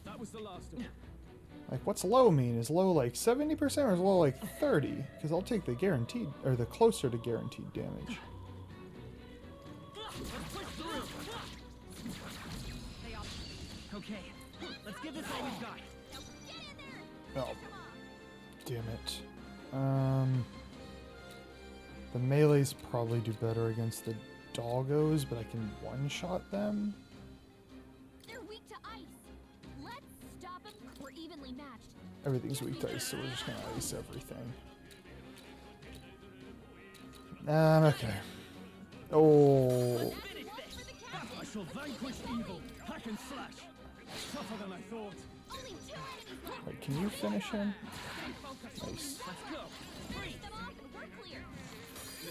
That was the last of it. Like, what's low mean? Is low like 70% or is low like 30? Because I'll take the guaranteed, or the closer to guaranteed damage. Let's push through. Okay, let's give this all we've got. Now get in there. Oh, damn it. The melees probably do better against the doggos, but I can one-shot them. They're weak to ice. Let's stop them. We're evenly matched. Everything's weak to ice, so we're just gonna ice everything. Okay. Oh, Finish this. For the captain. I shall vanquish evil. Hack and slash. Tougher than I thought. Only 2 enemies left. wait, can you finish him? Nice. Let's go. Finish them off and we're clear.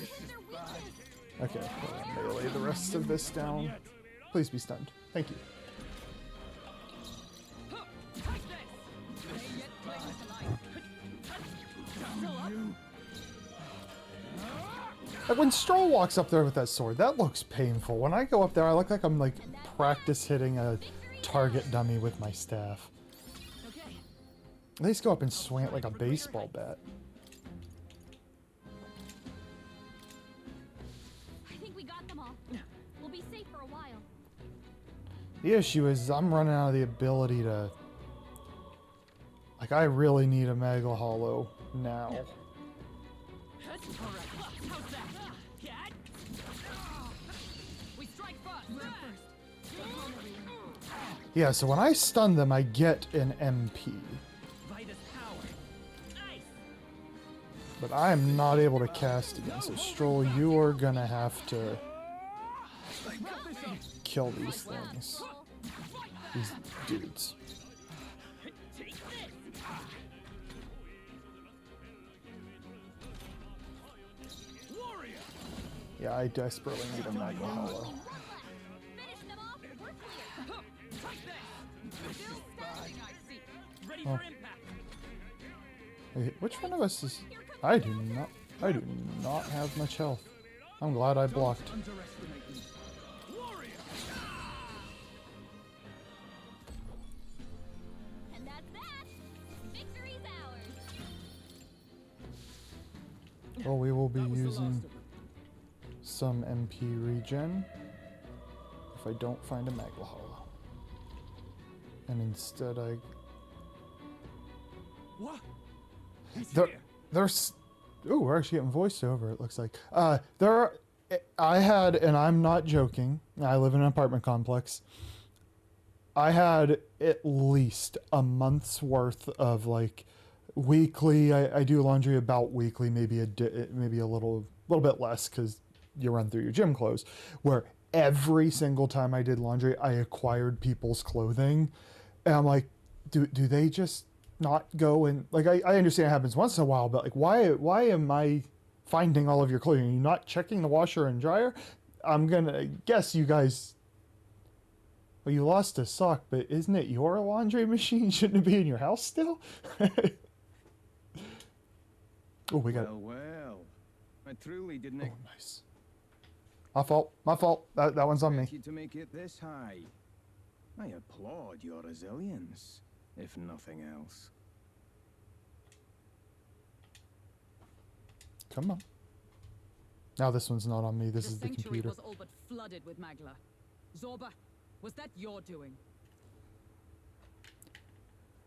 Hit their weakness. Okay, well, melee the rest of this down. Please be stunned. Thank you. Take this. Like when Stroll walks up there with that sword, that looks painful. When I go up there, I look like I'm like practice hitting a target dummy with my staff. Okay. At least go up and swing it like a baseball bat. I think we got them all. We'll be safe for a while. The issue is I'm running out of the ability to... Like, I really need a Mega Hollow now. How's that? Cat? We strike first. Yeah, so when I stun them, I get an MP. By this power. Nice. But I am not able to cast again, so Stroll, you are gonna have to kill these things. These dudes. Take this. Warrior. Yeah, I desperately need a Mega Hollow. One left. Finish them off and we're clear. Take this. Still standing, I see. Ready Oh. for impact. Okay, which one of us is... I do not have much health. I'm glad I blocked. Underestimate me. Warrior. And that's that. Victory's ours. Well, we will be That was the using last of it. some MP regen if I don't find a Mega Hollow. And instead What? He's There, here. there's. Ooh, we're actually getting voiced over. It looks like. There are. I had, and I'm not joking. I live in an apartment complex. I had at least a month's worth of like weekly. I do laundry about weekly, maybe maybe a little bit less because you run through your gym clothes. Where every single time I did laundry, I acquired people's clothing, and I'm like, do they just not go and like I understand it happens once in a while, but like why am I finding all of your clothing? Are you not checking the washer and dryer? I'm gonna guess you guys. Well, you lost a sock, but isn't it your laundry machine? Shouldn't it be in your house still? Oh, we got. Well. I truly didn't Oh, nice. My fault. My fault. That one's on me. expect you to make it this high. I applaud your resilience, if nothing else. Come on. Now this one's not on me. This The is the sanctuary computer. was all but flooded with Magla. Zorba, was that your doing?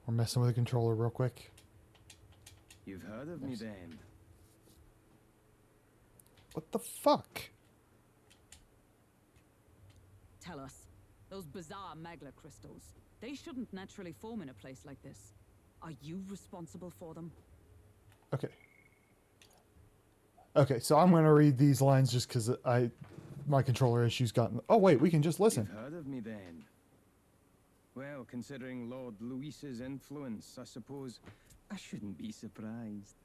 We're messing with the controller real quick. You've heard of me then? What the fuck? Tell us. Those bizarre Magla crystals, they shouldn't naturally form in a place like this. Are you responsible for them? Okay. Okay, so I'm gonna read these lines just because my controller issues gotten. Oh wait, we can just listen. You've heard of me then? Well, considering Lord Luis's influence, I suppose I shouldn't be surprised.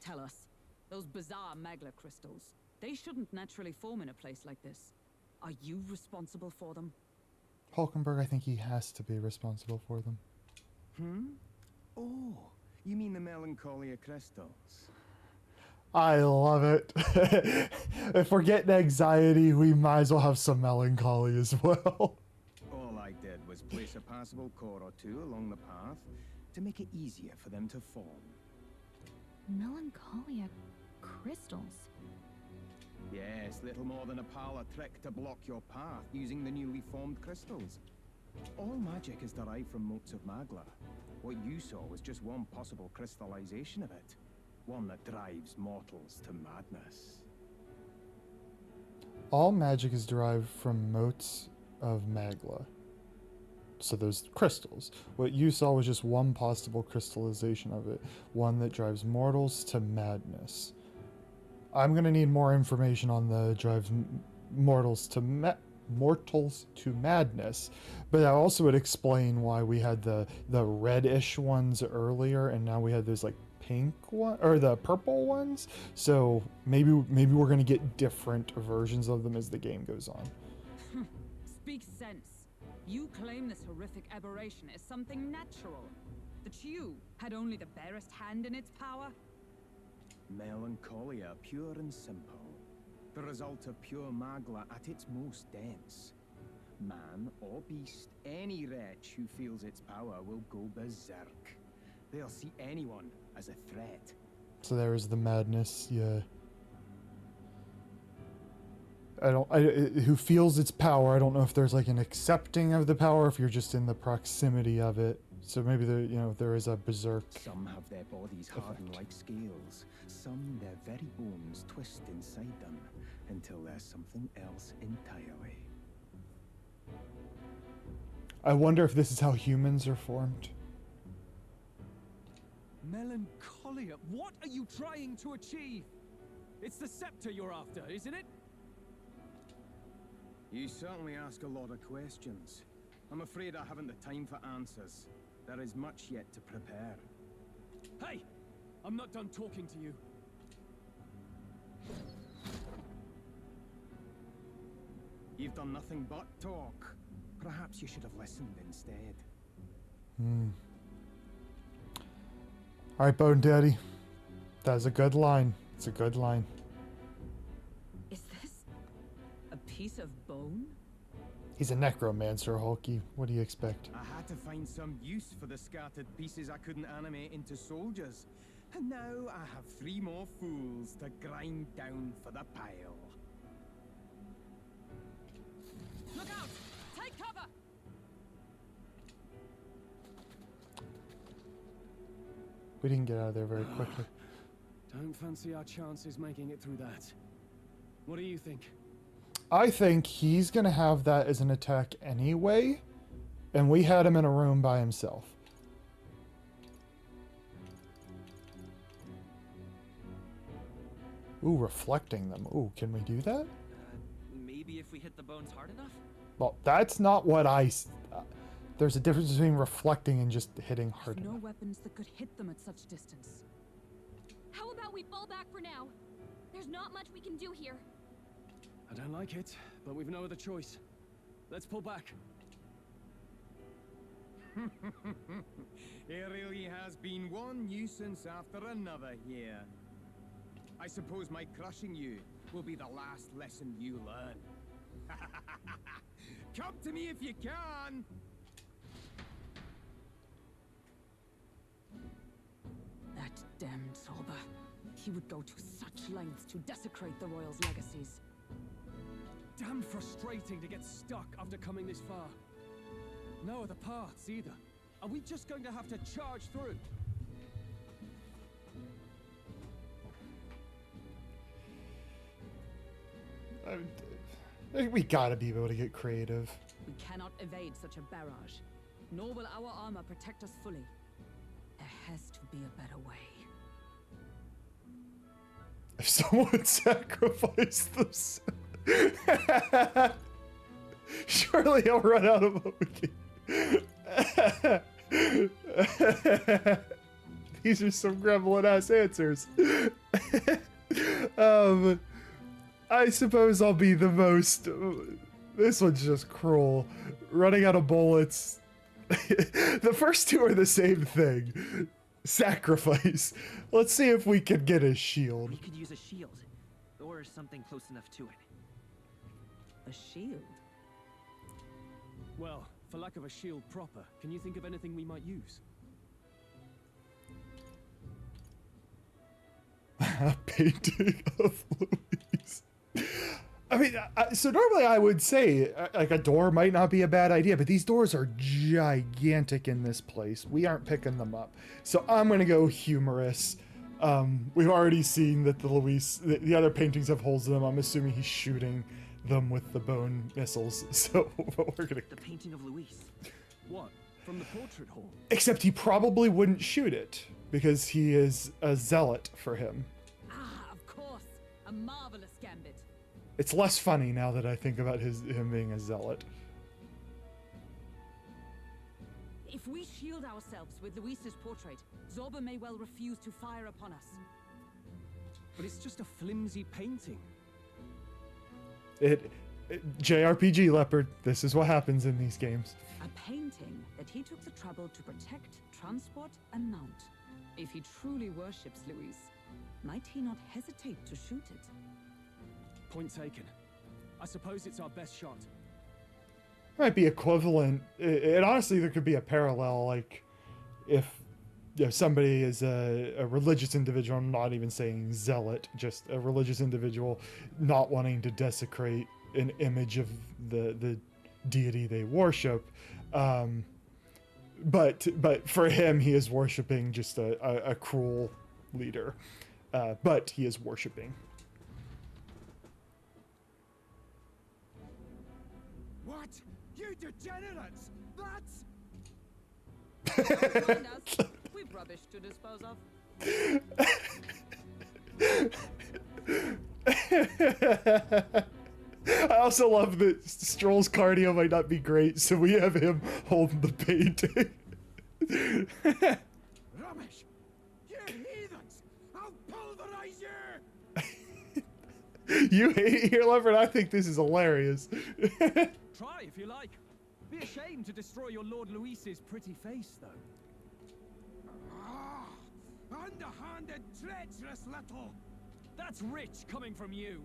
Tell us. Those bizarre Magla crystals, they shouldn't naturally form in a place like this. Are you responsible for them? Hulkenberg, I think he has to be responsible for them. Oh, you mean the melancholia crystals? I love it. If we're getting anxiety, we might as well have some melancholy as well. All I did was place a passable core or two along the path to make it easier for them to form. Melancholia crystals. Yes, little more than a parlor trick to block your path using the newly formed crystals. All magic is derived from motes of Magla. What you saw was just one possible crystallization of it. One that drives mortals to madness. All magic is derived from motes of Magla. So those crystals. What you saw was just one possible crystallization of it. One that drives mortals to madness. I'm gonna need more information on the drives mortals to madness, but that also would explain why we had the reddish ones earlier, and now we had those like pink one or the purple ones. So maybe we're gonna get different versions of them as the game goes on. Speak sense. You claim this horrific aberration is something natural. That you had only the barest hand in its power? Melancholia, pure and simple. The result of pure Magla at its most dense. Man or beast, any wretch who feels its power will go berserk. They'll see anyone as a threat. So there is the madness, yeah. Who feels its power. I don't know if there's like an accepting of the power, if you're just in the proximity of it. So maybe there is a berserk. Some have their bodies hardened like scales. Some their very bones twist inside them until there's something else entirely. I wonder if this is how humans are formed. Melancholia? What are you trying to achieve? It's the scepter you're after, isn't it? You certainly ask a lot of questions. I'm afraid I haven't the time for answers. There is much yet to prepare. Hey! I'm not done talking to you. You've done nothing but talk. Perhaps you should have listened instead. Alright, Bone Daddy. That's a good line. It's a good line. Is this a piece of bone? He's a necromancer, Hulky. What do you expect? I had to find some use for the scattered pieces I couldn't animate into soldiers. And now I have 3 more fools to grind down for the pile. Look out! Take cover! We didn't get out of there very quickly. Don't fancy our chances making it through that. What do you think? I think he's going to have that as an attack anyway, and we had him in a room by himself. Ooh, reflecting them. Ooh, can we do that? Maybe if we hit the bones hard enough? Well, that's not what there's a difference between reflecting and just hitting hard No enough. weapons that could hit them at such distance. How about we fall back for now? There's not much we can do here. I don't like it, but we've no other choice. Let's pull back. It really has been one nuisance after another here. I suppose my crushing you will be the last lesson you learn. Come to me if you can! That damned Zorba. He would go to such lengths to desecrate the Royals' legacies. Damn frustrating to get stuck after coming this far. No other paths either. Are we just going to have to charge through? We gotta be able to get creative. We cannot evade such a barrage, nor will our armor protect us fully. There has to be a better way. If someone sacrificed themselves, surely I'll run out of what we can. These are some gremlin ass answers. I suppose I'll be the most. This one's just cruel. Running out of bullets. The first two are the same thing. Sacrifice. Let's see if we can get a shield. We could use a shield, or something close enough to it. A shield? Well, for lack of a shield proper, can you think of anything we might use? A painting of Louise. I mean, so normally I would say like a door might not be a bad idea, but these doors are gigantic in this place. We aren't picking them up. So I'm going to go humorous. We've already seen that the other paintings have holes in them. I'm assuming he's shooting them with the bone missiles. So we're going to... The painting of Luis. What? From the portrait hall? Except he probably wouldn't shoot it because he is a zealot for him. Ah, of course. A marvelous gambit. It's less funny now that I think about him being a zealot. If we shield ourselves with Luis's portrait, Zorba may well refuse to fire upon us. But it's just a flimsy painting. JRPG Leopard, this is what happens in these games. A painting that he took the trouble to protect, transport, and mount. If he truly worships Luis, might he not hesitate to shoot it? Point taken. I suppose it's our best shot. Might be equivalent. And honestly, there could be a parallel, like if somebody is a religious individual, I'm not even saying zealot, just a religious individual not wanting to desecrate an image of the deity they worship. But for him, he is worshiping just a cruel leader. But he is worshiping. What? You degenerates! That's... Mind us. We've rubbish to dispose of. I also love that Stroll's cardio might not be great, so we have him holding the painting. Rubbish! You heathens! I'll pulverize you! You hate your Leopard? I think this is hilarious. Try if you like. Be ashamed to destroy your Lord Luis's pretty face, though. Ah, underhanded, treacherous little... That's rich coming from you.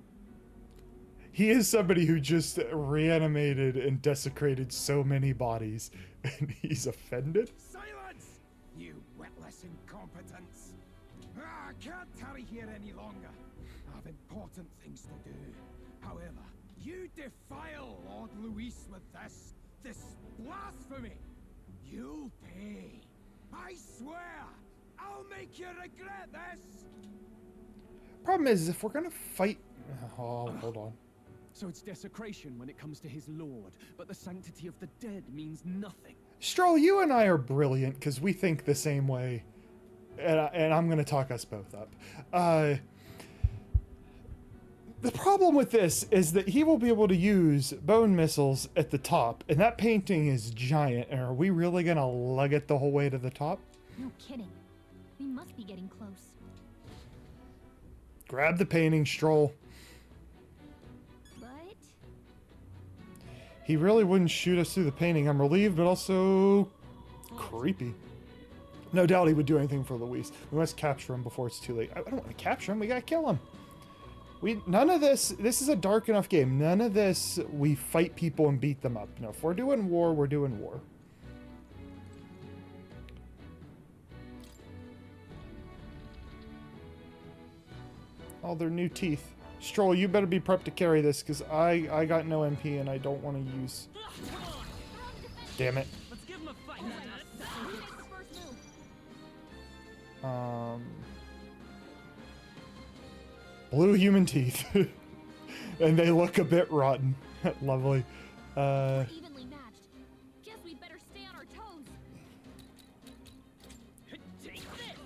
He is somebody who just reanimated and desecrated so many bodies, and he's offended? Silence! You witless incompetents! I can't tarry here any longer. I have important things to do. However, you defile Lord Luis with this blasphemy. You'll pay. I swear, I'll make you regret this! Problem is, if we're gonna fight... Oh, hold on. So it's desecration when it comes to his lord, but the sanctity of the dead means nothing. Stroll, you and I are brilliant because we think the same way. And I'm going to talk us both up. The problem with this is that he will be able to use bone missiles at the top, and that painting is giant. And are we really going to lug it the whole way to the top? No kidding. We must be getting close. Grab the painting, Stroll. But He really wouldn't shoot us through the painting. I'm relieved, but also creepy. No doubt he would do anything for Luis. We must capture him before it's too late. I don't want to capture him. We gotta kill him. None of this. This is a dark enough game. None of this. We fight people and beat them up. No, if we're doing war, we're doing war. Oh, they're new teeth. Stroll, you better be prepped to carry this because I got no MP and I don't want to use. Damn it. Let's give him a fight. first move. Blue human teeth. And they look a bit rotten. Lovely. Evenly matched. Guess we better stay on our toes. Take this.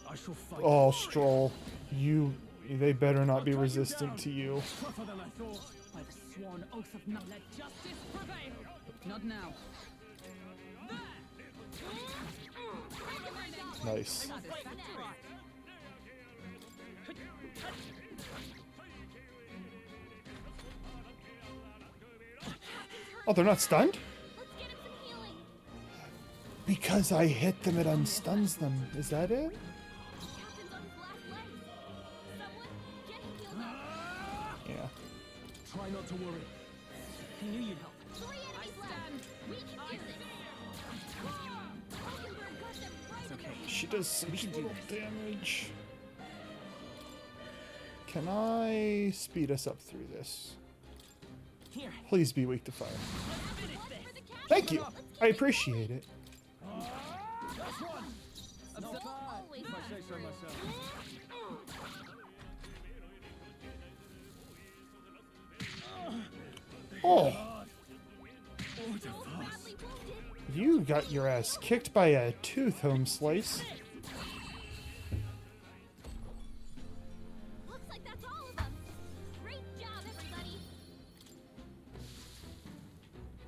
I shall fight. Oh, Stroll. They better not be resistant to you. Tougher than I thought. By the sworn oath of not let justice prevail. Not now. Nice. Satisfactory. Oh, they're not stunned? Let's get him some healing. Because I hit them, it unstuns them. Is that it? Captain's on his last legs. Someone get him healed up. Yeah. Try not to worry. I knew you'd help. 3 enemies left. We can do this. Falkenberg got them right in their She does such little damage. Can I speed us up through this? Here. Please be weak to fire. Finish for this. the captain. Thank you. I appreciate it. That's one. Someone always If I say so myself. Oh, so badly wounded. you got your ass kicked by a tooth, home slice. Looks like that's all of them. Great job, everybody.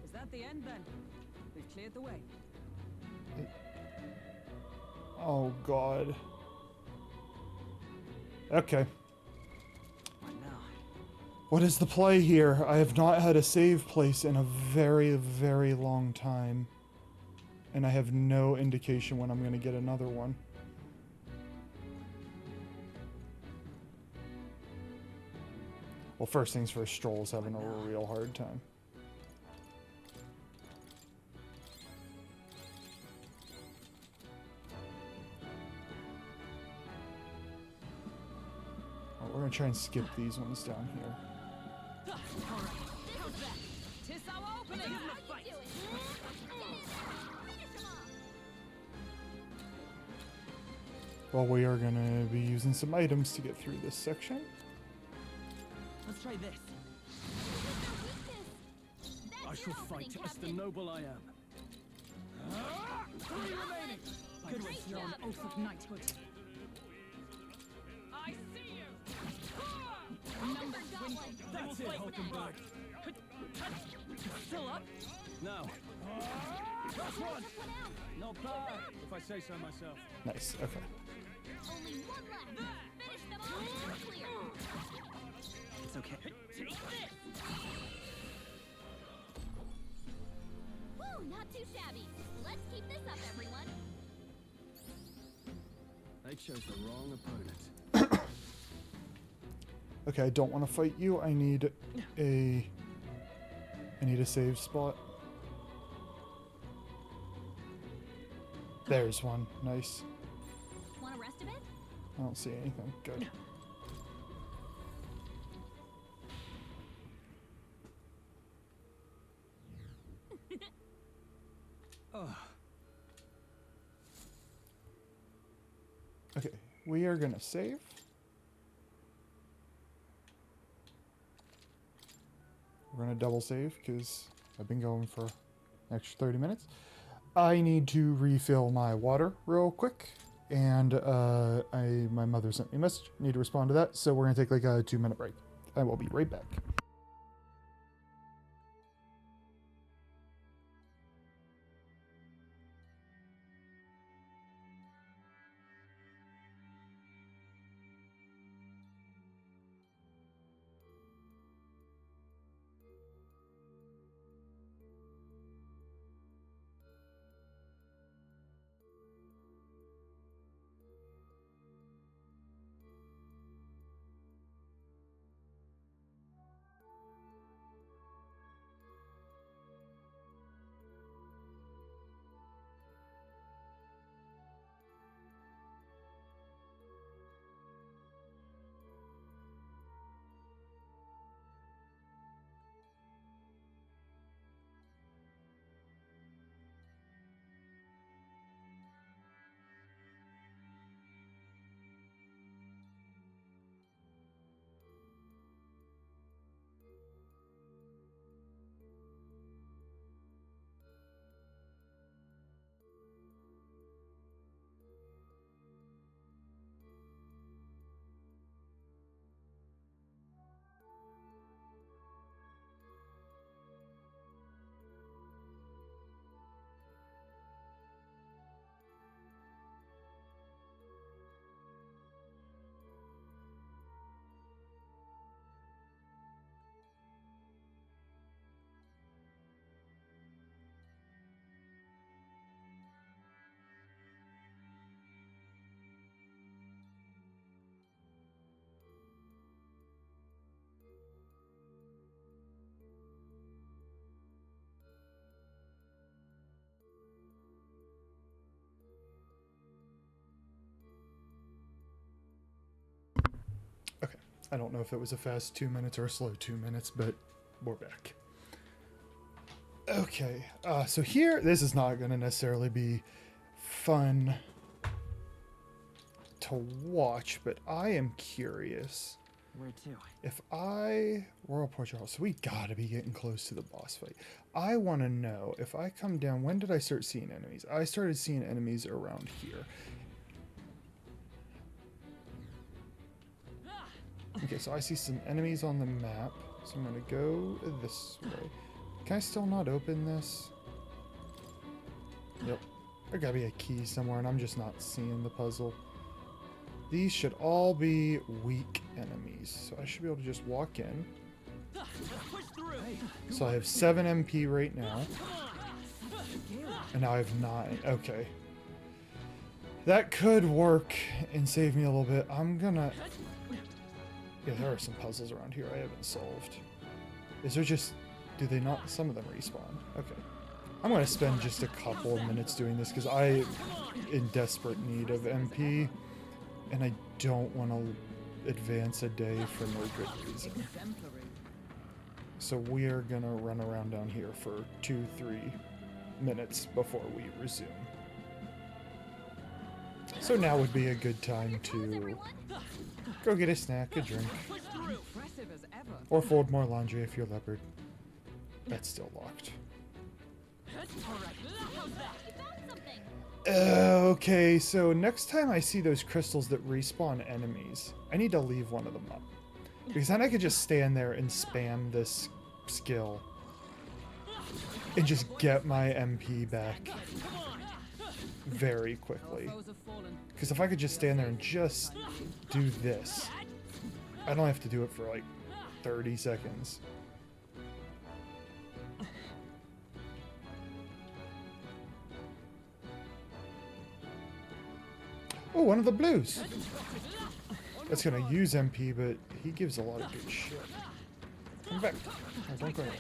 Is that the end then? We've cleared the way. Oh, God. Okay. What now? What is the play here? I have not had a save place in a very, very long time. And I have no indication when I'm going to get another one. Well, first things first, Stroll's having a real hard time. Oh, we're going to try and skip these ones down here. Tis our opening. How you doing? Finish him off. Well, we are going to be using some items to get through this section. Let's try this. I shall fight as the noble I am. Three remaining. By the sworn oath of knighthood. I see you. Number got one. That's it, Hulkenberg. Still up? Now. That's one. Not bad, if I say so myself. Nice, okay. Only one left. Finish them off and we're clear. It's okay. Take this. Woo, not too shabby. Let's keep this up, everyone. They chose the wrong opponent. Okay, I don't want to fight you. I need a save spot. There's one. Nice. Want to rest a bit? I don't see anything. Good. Okay, we are gonna save. We're gonna double save because I've been going for an extra 30 minutes. I need to refill my water real quick, and my mother sent me a message. Need to respond to that, so we're gonna take like a 2-minute break. I will be right back. Okay, I don't know if it was a fast 2 minutes or a slow 2 minutes, but we're back. Okay, so here, this is not going to necessarily be fun to watch, but I am curious. Where to? If Royal Portrait, so we gotta be getting close to the boss fight. I want to know, if I come down, when did I start seeing enemies? I started seeing enemies around here. Okay, so I see some enemies on the map, so I'm gonna go this way. Can I still not open this? Yep. There gotta be a key somewhere, and I'm just not seeing the puzzle. These should all be weak enemies, so I should be able to just walk in. So I have 7 MP right now, and now I have 9. Okay. That could work and save me a little bit. I'm gonna... Yeah, there are some puzzles around here I haven't solved. Is there just... Do they not... Some of them respawn. Okay. I'm going to spend just a couple of minutes doing this because I'm in desperate need of MP. And I don't want to advance a day for no good reason. So we're going to run around down here for 2-3 minutes before we resume. So now would be a good time to go get a snack, a drink, or fold more laundry if you're a leopard. That's still locked. Okay, so next time I see those crystals that respawn enemies, I need to leave one of them up. Because then I could just stand there and spam this skill and just get my MP back very quickly. Because if I could just stand there and just do this, I don't have to do it for like 30 seconds. Oh, one of the blues. That's gonna use MP, but he gives a lot of good shit. Come back. Oh, don't go away.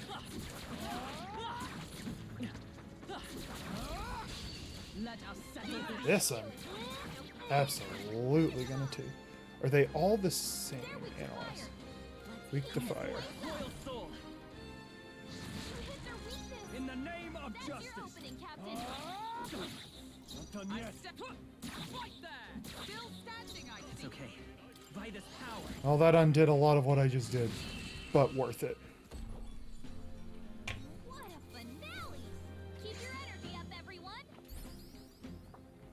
This I'm absolutely gonna take. Are they all the same? Analyze. Weak to fire. In the name of That's your justice. opening, Captain. Not done I yet. step right there. Still standing, I It's see. okay. By this power. Well, that undid a lot of what I just did, but worth it. What a finale! Keep your energy up, everyone!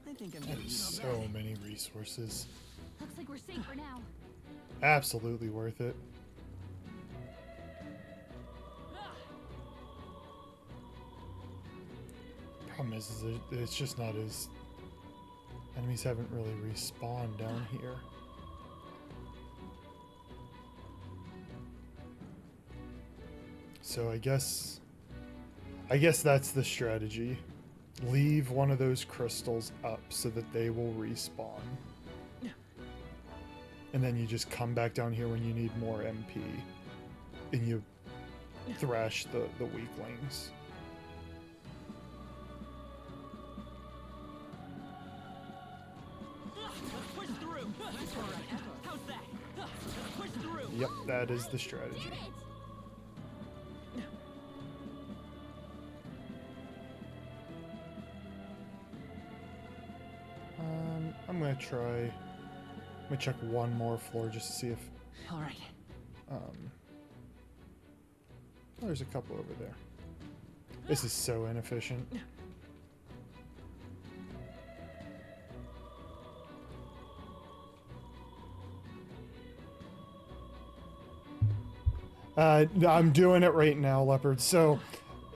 I think I'm That getting is so many resources. Looks like we're safe for now. Absolutely worth it. Problem is it's just not as... Enemies haven't really respawned down here. So I guess that's the strategy. Leave one of those crystals up so that they will respawn. And then you just come back down here when you need more MP. And you thrash the weaklings. Let's push through. How's that? Let's push through. Yep, that is the strategy. Did it! I'm gonna try. Let me check one more floor just to see if. All right. Oh, there's a couple over there. This is so inefficient. I'm doing it right now, Leopard. So,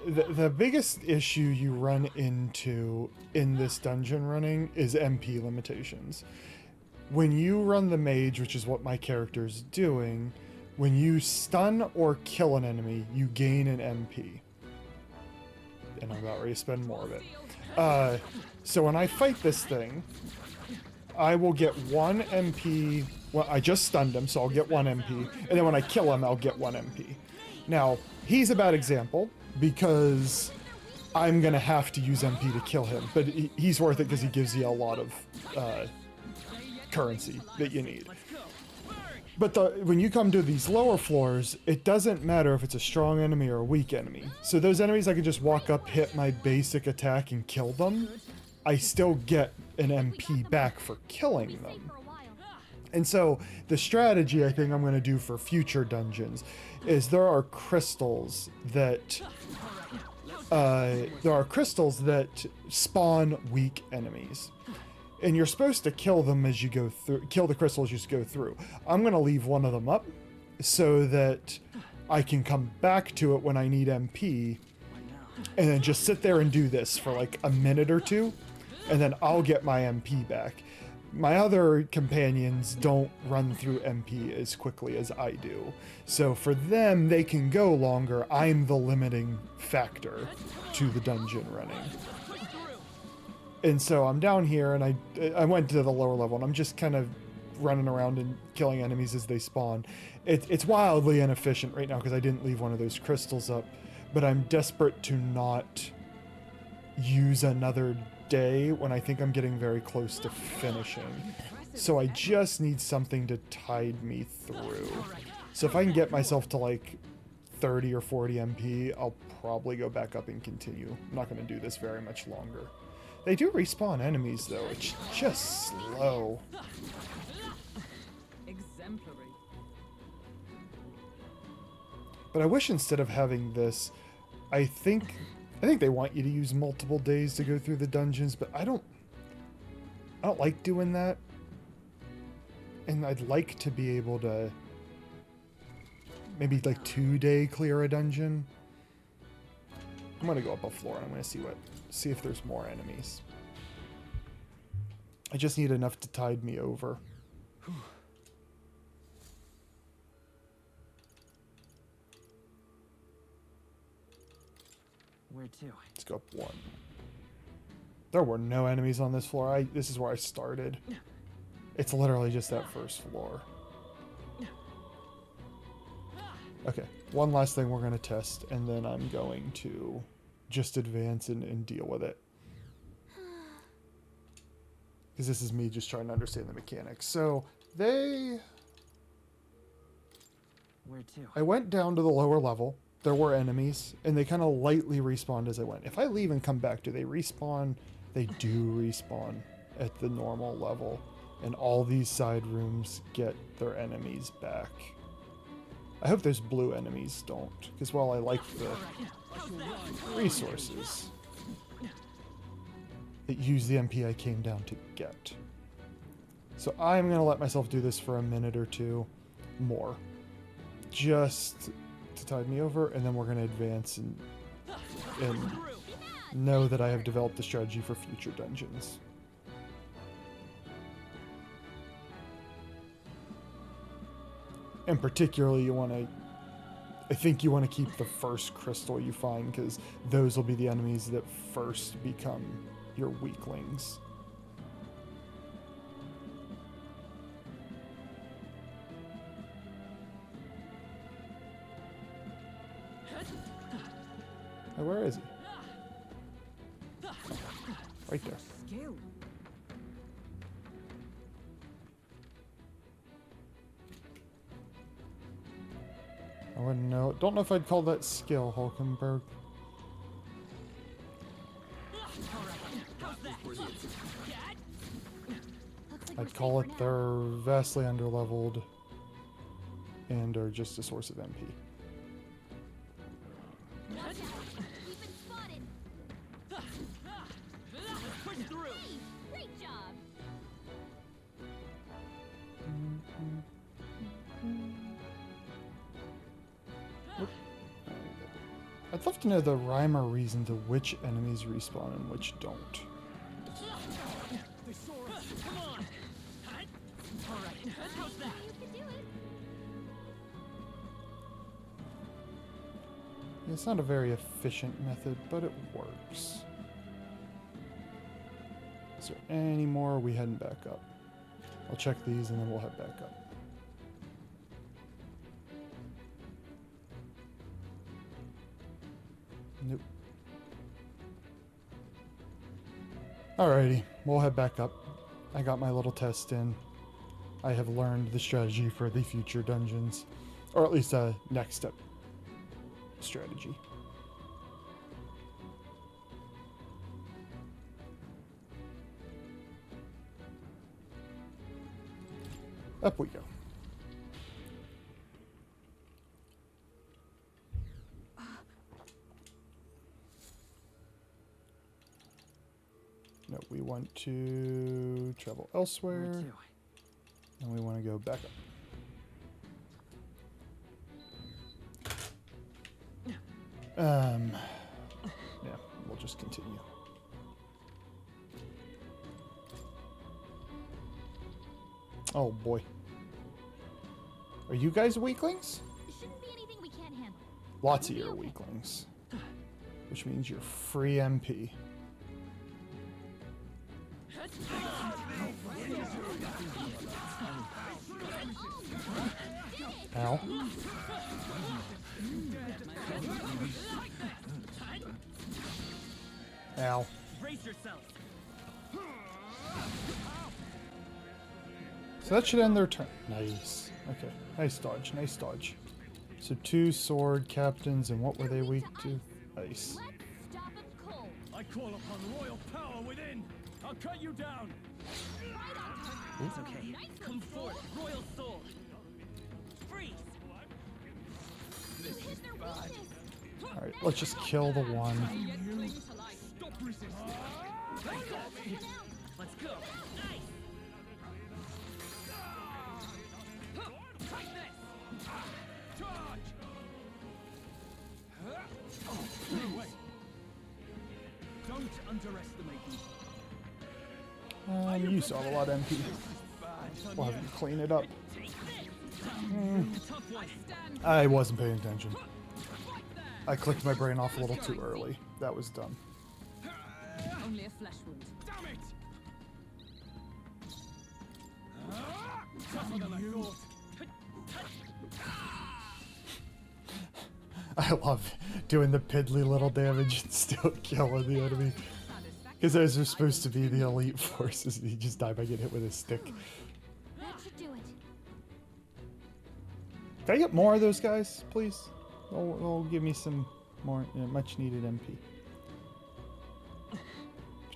the biggest issue you run into in this dungeon running is MP limitations. When you run the mage, which is what my character's doing, when you stun or kill an enemy, you gain an MP. And I'm about ready to spend more of it. So when I fight this thing, I will get 1 MP. Well, I just stunned him, so I'll get 1 MP. And then when I kill him, I'll get 1 MP. Now, he's a bad example because I'm going to have to use MP to kill him. But he's worth it because he gives you a lot of currency that you need. But when you come to these lower floors, it doesn't matter if it's a strong enemy or a weak enemy. So those enemies, I can just walk up, hit my basic attack, and kill them. I still get an MP back for killing them. For a while. And so the strategy I think I'm going to do for future dungeons is there are crystals that spawn weak enemies. And you're supposed to kill them as you go through, kill the crystals as you go through. I'm going to leave one of them up so that I can come back to it when I need MP and then just sit there and do this for like a minute or two, and then I'll get my MP back. My other companions don't run through MP as quickly as I do. So for them, they can go longer. I'm the limiting factor to the dungeon running. And so I'm down here, and I went to the lower level, and I'm just kind of running around and killing enemies as they spawn. It's wildly inefficient right now because I didn't leave one of those crystals up, but I'm desperate to not use another day when I think I'm getting very close to finishing. So I just need something to tide me through. So if I can get myself to like 30 or 40 MP, I'll probably go back up and continue. I'm not going to do this very much longer. They do respawn enemies, though. It's just slow. Exemplary. But I wish instead of having this, I think they want you to use multiple days to go through the dungeons, but I don't like doing that. And I'd like to be able to maybe like 2-day clear a dungeon. I'm gonna go up a floor and I'm gonna see if there's more enemies. I just need enough to tide me over. Where to? Let's go up 1. There were no enemies on this floor. This is where I started. It's literally just that first floor. Okay, one last thing we're going to test, and then I'm going to just advance and deal with it. Because this is me just trying to understand the mechanics. So, Where to? I went down to the lower level. There were enemies, and they kind of lightly respawned as I went. If I leave and come back, do they respawn they do respawn at the normal level, and all these side rooms get their enemies back. I hope those blue enemies don't, because while I like the resources that use the MP I came down to get. So I'm going to let myself do this for a minute or two more, just to tide me over, and then we're going to advance and know that I have developed the strategy for future dungeons. And particularly, I think you want to keep the first crystal you find, because those will be the enemies that first become your weaklings. Hey, where is he? Right there. Skill. I wouldn't know. Don't know if I'd call that skill, Hulkenberg. I'd call it they're vastly underleveled and are just a source of MP. Watch out. We've been spotted. Push through. Hey, great job. I'd love to know the rhyme or reason to which enemies respawn and which don't. They saw us. Come on. All right. How's that? You can do it. It's not a very efficient method, but it works. Is there any more? Are we heading back up? I'll check these and then we'll head back up. Nope. Alrighty, we'll head back up. I got my little test in. I have learned the strategy for the future dungeons, or at least a next step strategy. Up we go. No, we want to travel elsewhere, and we want to go back up. Yeah, we'll just continue. Oh boy. Are you guys weaklings? Shouldn't be anything we can't handle. Lots of you are weaklings. Which means you're free MP. Ow. Ow. Brace yourself. So that should end their turn. Nice. Okay. Nice dodge. Nice dodge. So 2 sword captains, and what were they weak to? Nice. Let's stop him cold. I call upon royal power within. I'll cut you down. It's okay. Come forth, royal soul. Freeze. You hit their weakness. Alright, let's just kill the one. Yet cling to life. Stop resisting. Let's go. Nice. Take this. Charge. No way. Don't underestimate me. You saw a lot of MP. We'll have you clean it up. Tough one. I wasn't paying attention. I clicked my brain off a little too early. That was dumb. Only a flesh wound. Damn it. Tougher than I thought. I love doing the piddly little damage and still killing the enemy. Because those are supposed to be the elite forces, and he just died by getting hit with a stick. That should do it. Can I get more of those guys, please? They'll give me some more much needed MP.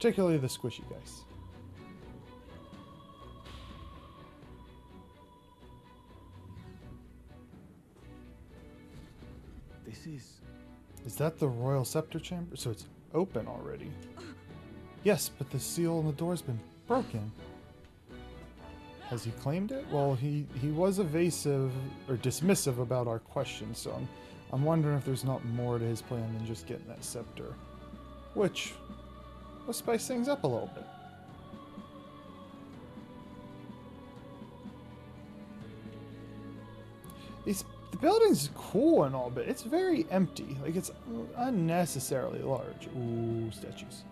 particularly the squishy guys. This is... Is that the Royal Scepter Chamber? So it's open already. Yes, but the seal on the door's been broken. Has he claimed it? Well, he was evasive or dismissive about our questions, so I'm wondering if there's not more to his plan than just getting that scepter. Which will spice things up a little bit. The building's cool and all, but it's very empty. Like, it's unnecessarily large. Ooh, statues.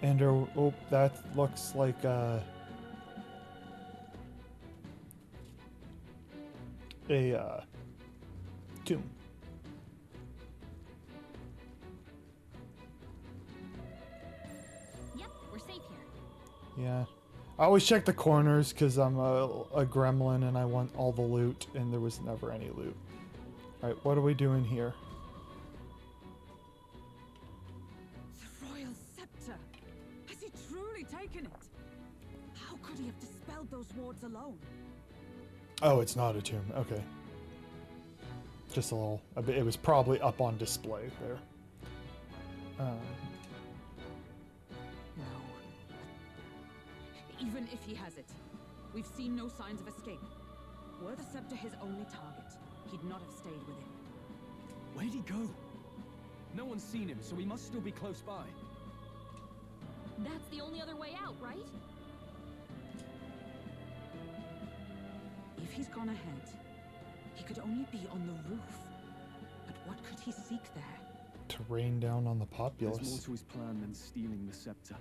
And oh, that looks like a tomb. Yep, we're safe here. Yeah. I always check the corners because I'm a gremlin and I want all the loot, and there was never any loot. Alright, what are we doing here? The royal scepter! Has he truly taken it? How could he have dispelled those wards alone? Oh, it's not a tomb. Okay. Just a little... It was probably up on display there. No. Even if he has it, we've seen no signs of escape. Were the scepter his only target, he'd not have stayed with him. Where'd he go? No one's seen him, so he must still be close by. That's the only other way out, right? If he's gone ahead, he could only be on the roof. But what could he seek there? To rain down on the There's more populace. to his plan than stealing the scepter.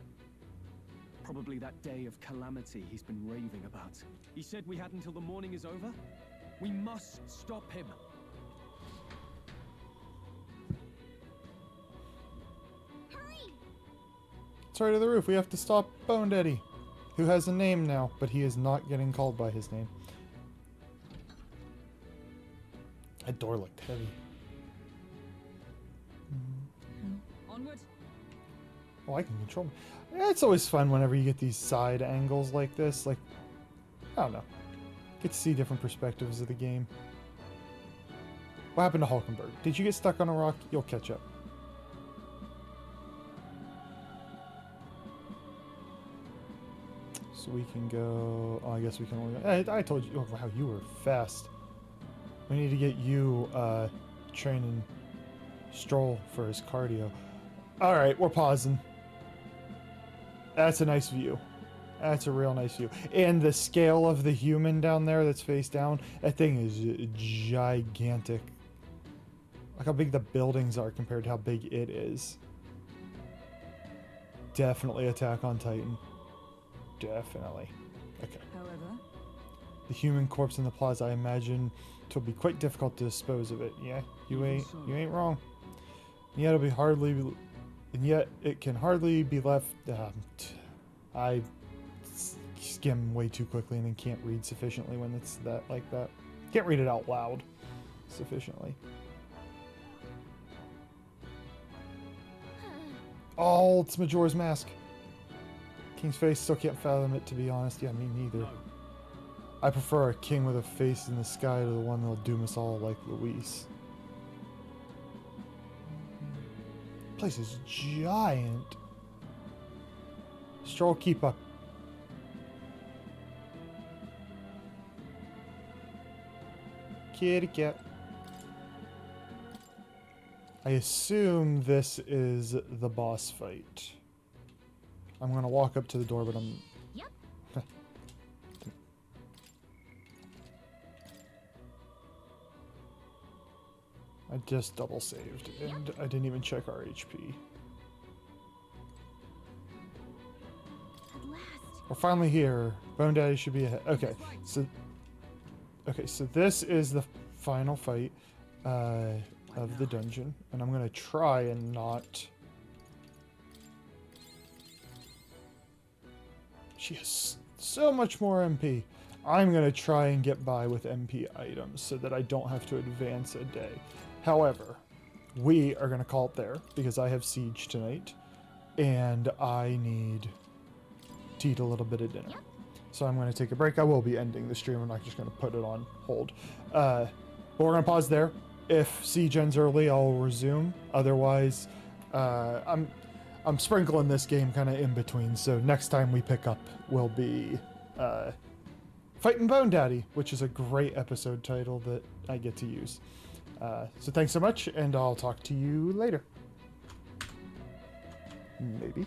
Probably that day of calamity he's been raving about. He said we had until the morning is over? We must stop him. Hurry! Sorry to the roof. We have to stop Bone Daddy, who has a name now, but he is not getting called by his name. That door looked heavy. Onward. Oh, I can control. It's always fun whenever you get these side angles like this. Like, I don't know. Get to see different perspectives of the game. What happened to Hulkenberg? Did you get stuck on a rock? You'll catch up. So we can go... Oh, I guess we can only... I told you... Oh, wow, you were fast. We need to get you training Stroll for his cardio. Alright, we're pausing. That's a nice view. That's a real nice view. And the scale of the human down there that's face down, that thing is gigantic. Look how big the buildings are compared to how big it is. Definitely Attack on Titan. Definitely. Okay. However, The human corpse in the plaza, I imagine it will be quite difficult to dispose of it. Yeah, you ain't wrong. And yet it can hardly be left. I skim way too quickly and then can't read sufficiently when it's like that. Can't read it out loud sufficiently. Oh, it's Majora's Mask. King's face, still can't fathom it, to be honest. Yeah, me neither. No. I prefer a king with a face in the sky to the one that'll doom us all like Luis. Place is giant. Stroll, keep up. Kitty cat. I assume this is the boss fight. I'm gonna walk up to the door, but I'm... Yep. I just double saved, and I didn't even check our HP. At last. We're finally here. Bone Daddy should be ahead. Okay, so this is the final fight of the dungeon, and I'm gonna try and not. She has so much more MP. I'm gonna try and get by with MP items so that I don't have to advance a day. However, we are gonna call it there because I have siege tonight. and I need to eat a little bit of dinner. Yep. So I'm going to take a break. I will be ending the stream. I'm not just going to put it on hold. But we're going to pause there. If siege ends early, I'll resume. Otherwise, I'm sprinkling this game kind of in between. So next time we pick up will be Fightin' Bone Daddy, which is a great episode title that I get to use. So thanks so much, and I'll talk to you later. Maybe.